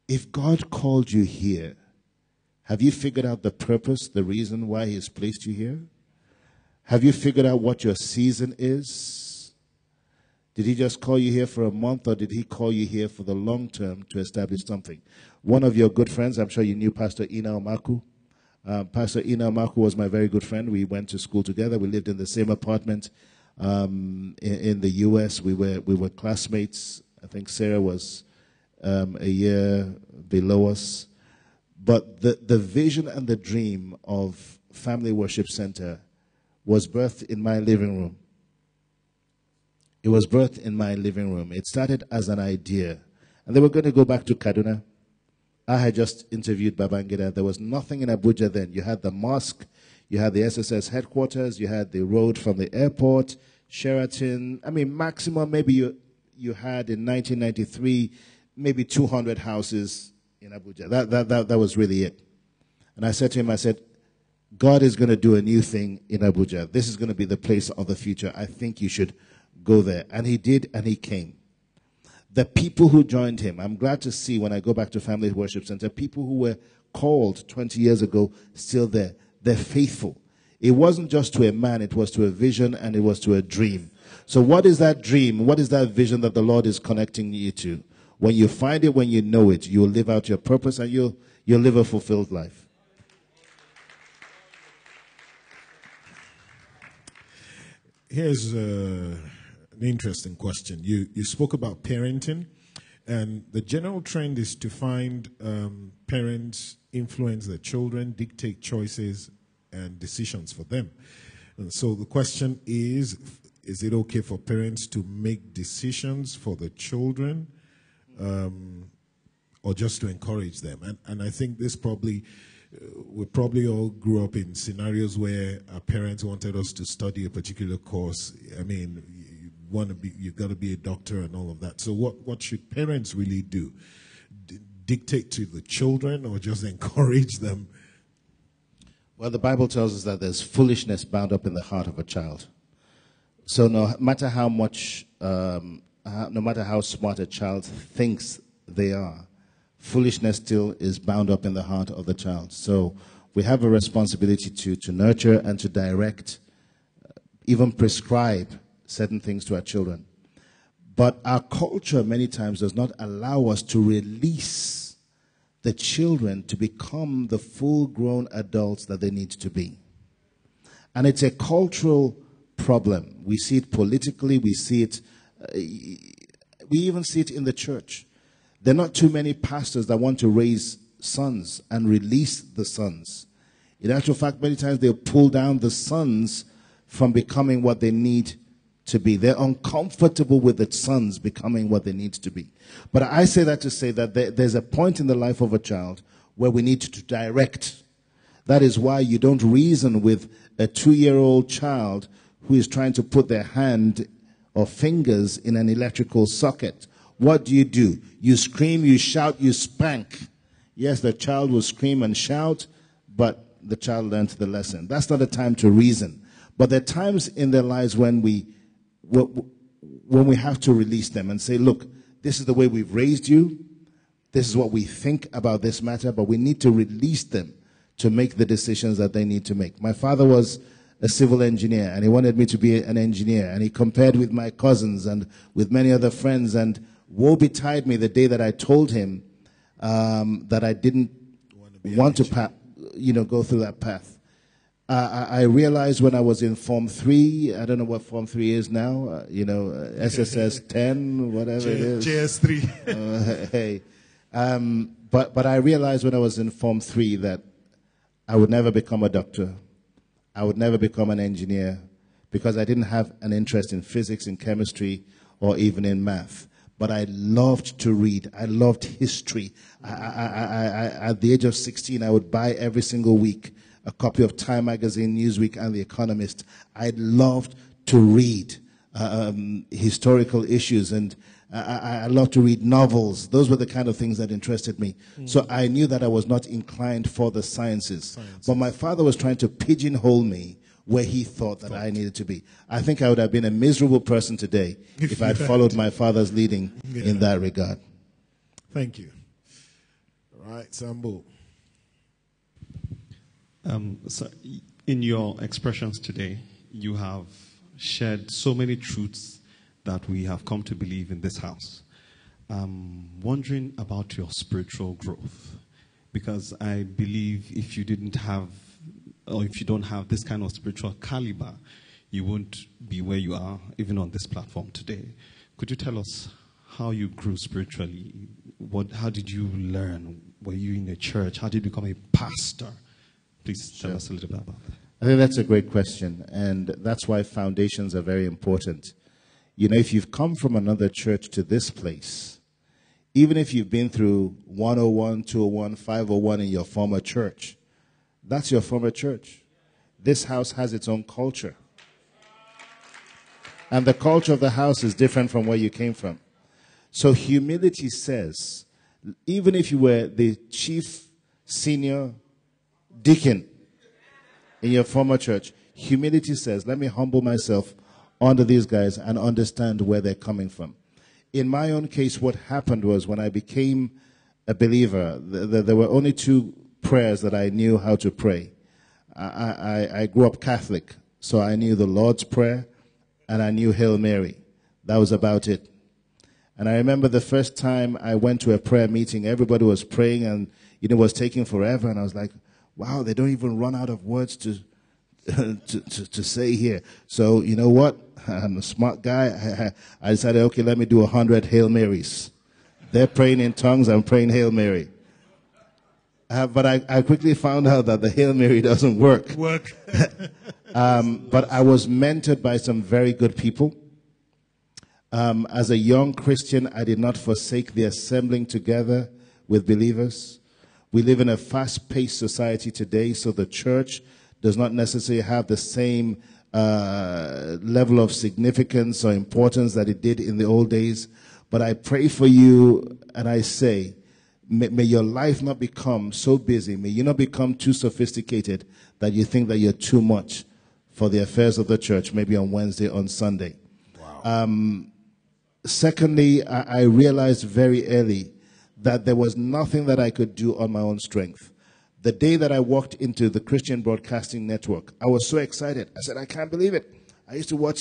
If God called you here, have you figured out the purpose, the reason why He has placed you here? Have you figured out what your season is? Did He just call you here for a month, or did He call you here for the long term to establish something? One of your good friends, I'm sure you knew Pastor Ina Omaku. Pastor Ina Omaku was my very good friend. We went to school together. We lived in the same apartment in the U.S. We were classmates. I think Sarah was a year below us. But the vision and the dream of Family Worship Center was birthed in my living room. It was birthed in my living room. It started as an idea. And they were going to go back to Kaduna. I had just interviewed Babangida. There was nothing in Abuja then. You had the mosque. You had the SSS headquarters. You had the road from the airport, Sheraton. Maximum maybe you had in 1993, maybe 200 houses in Abuja. That was really it. And I said to him, God is going to do a new thing in Abuja. This is going to be the place of the future. I think you should go there. And he did, and he came. The people who joined him, I'm glad to see when I go back to Family Worship Center, people who were called 20 years ago, still there. They're faithful. It wasn't just to a man, it was to a vision and it was to a dream. So what is that dream? What is that vision that the Lord is connecting you to? When you find it, when you know it, you'll live out your purpose and you'll live a fulfilled life.
Here's an interesting question. You spoke about parenting, and the general trend is to find parents influence their children, dictate choices and decisions for them. And so the question is it okay for parents to make decisions for the children, or just to encourage them? And I think this we probably all grew up in scenarios where our parents wanted us to study a particular course. You've got to be a doctor and all of that. So what should parents really do? Dictate to the children or just encourage them?
Well, the Bible tells us that there's foolishness bound up in the heart of a child. So no matter how much, no matter how smart a child thinks they are, foolishness still is bound up in the heart of the child. So we have a responsibility to nurture and to direct, even prescribe certain things to our children. But our culture many times does not allow us to release the children to become the full-grown adults that they need to be. And it's a cultural problem. We see it politically, we see it, we even see it in the church. There are not too many pastors that want to raise sons and release the sons. In actual fact, many times they'll pull down the sons from becoming what they need to be. They're uncomfortable with the sons becoming what they need to be. But I say that to say that there's a point in the life of a child where we need to direct. That is why you don't reason with a 2-year-old child who is trying to put their hand or fingers in an electrical socket. What do? You scream, you shout, you spank. Yes, the child will scream and shout, but the child learned the lesson. That's not a time to reason. But there are times in their lives when we have to release them and say, look, this is the way we've raised you. This is what we think about this matter, but we need to release them to make the decisions that they need to make. My father was a civil engineer, and he wanted me to be an engineer, and he compared with my cousins and with many other friends, and woe betide me the day that I told him that I didn't want to go through that path. I realized when I was in Form 3, I don't know what Form 3 is now, SSS 10, whatever it is.
JS3.
Hey. But I realized when I was in Form 3 that I would never become a doctor. I would never become an engineer because I didn't have an interest in physics, in chemistry, or even in math. But I loved to read. I loved history. At the age of 16, I would buy every single week a copy of Time Magazine, Newsweek, and The Economist. I loved to read historical issues, and I loved to read novels. Those were the kind of things that interested me. So I knew that I was not inclined for the sciences. But my father was trying to pigeonhole me where he thought that I needed to be. I think I would have been a miserable person today if I'd followed my father's leading in that regard.
Thank you. All right, Sambo.
So in your expressions today, you have shared so many truths that we have come to believe in this house. Wondering about your spiritual growth, because I believe if you didn't have, or if you don't have this kind of spiritual caliber, you won't be where you are, even on this platform today. Could you tell us how you grew spiritually? How did you learn? Were you in a church? How did you become a pastor? Please tell us a little bit about that.
I think that's a great question, and that's why foundations are very important. If you've come from another church to this place, even if you've been through 101, 201, 501 in your former church, that's your former church. This house has its own culture. And the culture of the house is different from where you came from. So humility says, even if you were the chief senior deacon in your former church, humility says, let me humble myself under these guys and understand where they're coming from. In my own case, what happened was when I became a believer, there were only 2 prayers that I knew how to pray. I grew up Catholic, so I knew the Lord's Prayer and I knew Hail Mary. That was about it. And I remember the first time I went to a prayer meeting, everybody was praying and it was taking forever, and I was like, wow, they don't even run out of words to say here. So, you know what? I'm a smart guy. I decided, okay, let me do 100 Hail Marys. They're praying in tongues, I'm praying Hail Mary. But I quickly found out that the Hail Mary doesn't work. But I was mentored by some very good people. As a young Christian, I did not forsake the assembling together with believers. We live in a fast-paced society today, so the church does not necessarily have the same level of significance or importance that it did in the old days. But I pray for you, and I say, may your life not become so busy, may you not become too sophisticated that you think that you're too much for the affairs of the church, maybe on Wednesday, on Sunday.
Wow.
Secondly, I realized very early that there was nothing that I could do on my own strength. The day that I walked into the Christian Broadcasting Network, I was so excited. I said, I can't believe it. I used to watch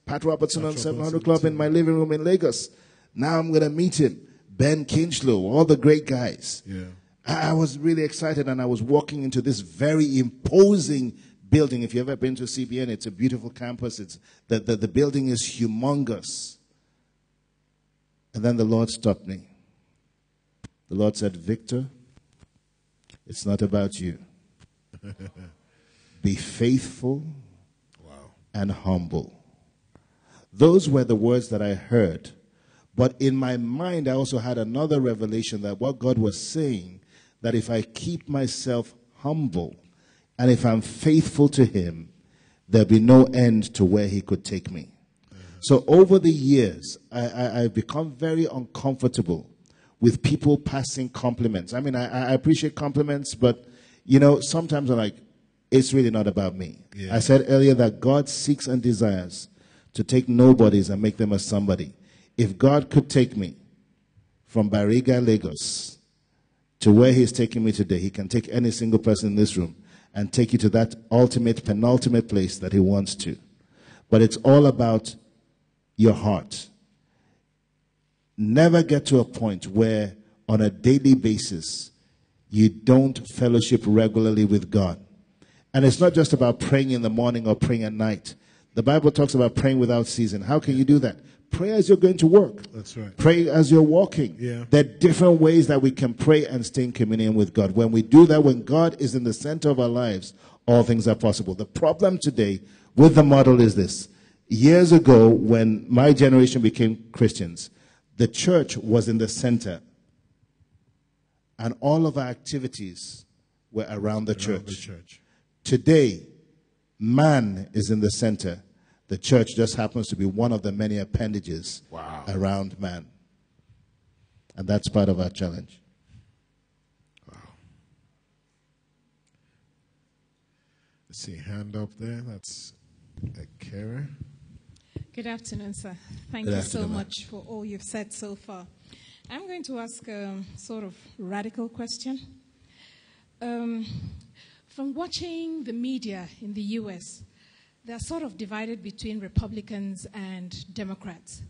Pat Robertson on 700 Club in my living room in Lagos. Now I'm going to meet him. Ben Kinchlow, all the great guys.
Yeah.
I was really excited, and I was walking into this very imposing building. If you've ever been to CBN, it's a beautiful campus. The building is humongous. And then the Lord stopped me. The Lord said, Victor, it's not about you. Be faithful and humble. Those were the words that I heard. But in my mind, I also had another revelation that what God was saying, that if I keep myself humble and if I'm faithful to him, there'll be no end to where he could take me. So over the years, I've become very uncomfortable with people passing compliments. I mean, I appreciate compliments, but, sometimes I'm like, it's really not about me. Yeah. I said earlier that God seeks and desires to take nobodies and make them a somebody. If God could take me from Bariga, Lagos, to where he's taking me today, he can take any single person in this room and take you to that ultimate, penultimate place that he wants to. But it's all about your heart. Never get to a point where on a daily basis you don't fellowship regularly with God. And it's not just about praying in the morning or praying at night. The Bible talks about praying without ceasing. How can you do that? Pray as you're going to work.
That's right.
Pray as you're walking.
Yeah.
There are different ways that we can pray and stay in communion with God. When we do that, when God is in the center of our lives, all things are possible. The problem today with the model is this. Years ago, when my generation became Christians, the church was in the center. And all of our activities were around the church. Today, man is in the center. The church just happens to be one of the many appendages around man. And that's part of our challenge.
Wow. Let's see, hand up there. That's Kara.
Good afternoon, sir. Thank you so much for all you've said so far. I'm going to ask a sort of radical question. From watching the media in the U.S., they're sort of divided between Republicans and Democrats.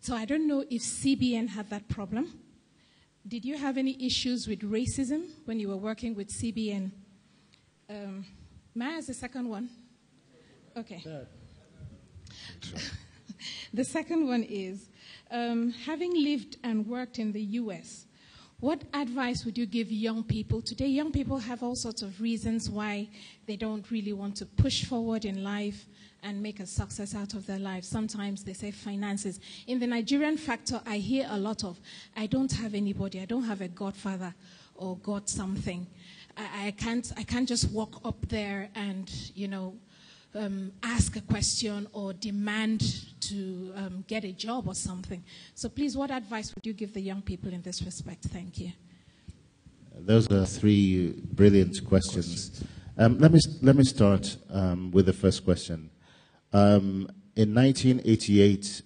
So I don't know if CBN had that problem. Did you have any issues with racism when you were working with CBN? May I ask the second one? Okay. The second one is, having lived and worked in the U.S., what advice would you give young people? Today, young people have all sorts of reasons why they don't really want to push forward in life and make a success out of their lives. Sometimes they say finances. In the Nigerian factor, I hear a lot of, I don't have anybody, I don't have a godfather or god something. I can't just walk up there and, ask a question or demand to get a job or something. So please, what advice would you give the young people in this respect? Thank you.
Those are three brilliant questions. Let me start with the first question. In 1988,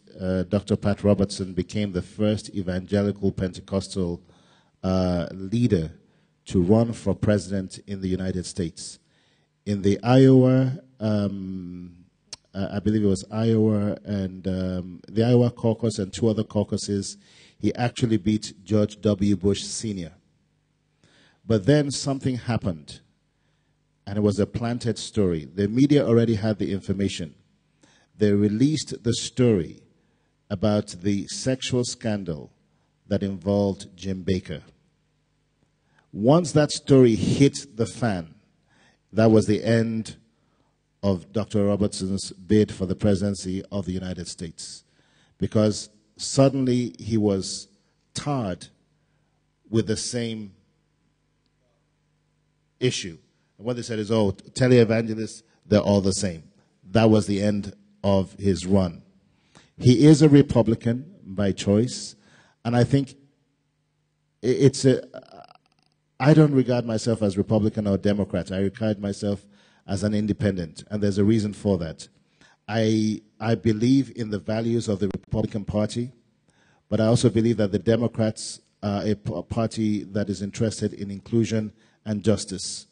Dr. Pat Robertson became the first evangelical Pentecostal leader to run for president in the United States. In the Iowa, I believe it was Iowa and the Iowa caucus and two other caucuses, he actually beat George W. Bush Sr. But then something happened, and it was a planted story. The media already had the information. They released the story about the sexual scandal that involved Jim Baker. Once that story hit the fan, that was the end of Dr. Robertson's bid for the presidency of the United States, because suddenly he was tarred with the same issue. And what they said is, oh, televangelists, they're all the same. That was the end of his run. He is a Republican by choice, and I think I don't regard myself as Republican or Democrat. I regard myself as an independent, and there's a reason for that. I believe in the values of the Republican Party, but I also believe that the Democrats a party that is interested in inclusion and justice.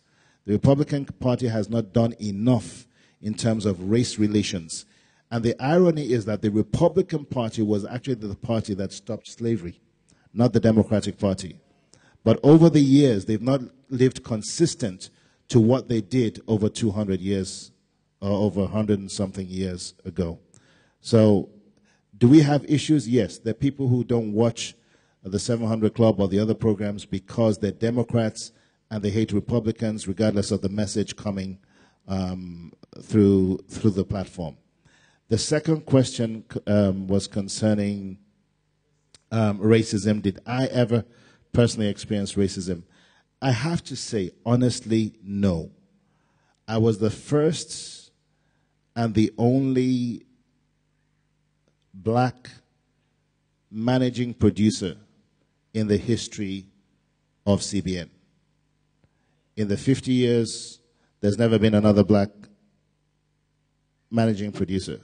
The Republican Party has not done enough in terms of race relations. And the irony is that the Republican Party was actually the party that stopped slavery, not the Democratic Party. But over the years, they've not lived consistent to what they did over 200 years, or over 100 and something years ago. So, do we have issues? Yes. There are people who don't watch the 700 Club or the other programs because they're Democrats and they hate Republicans, regardless of the message coming through the platform. The second question was concerning racism. Did I ever personally experience racism? I have to say, honestly, no. I was the first and the only black managing producer in the history of CBN. In the 50 years, there's never been another black managing producer.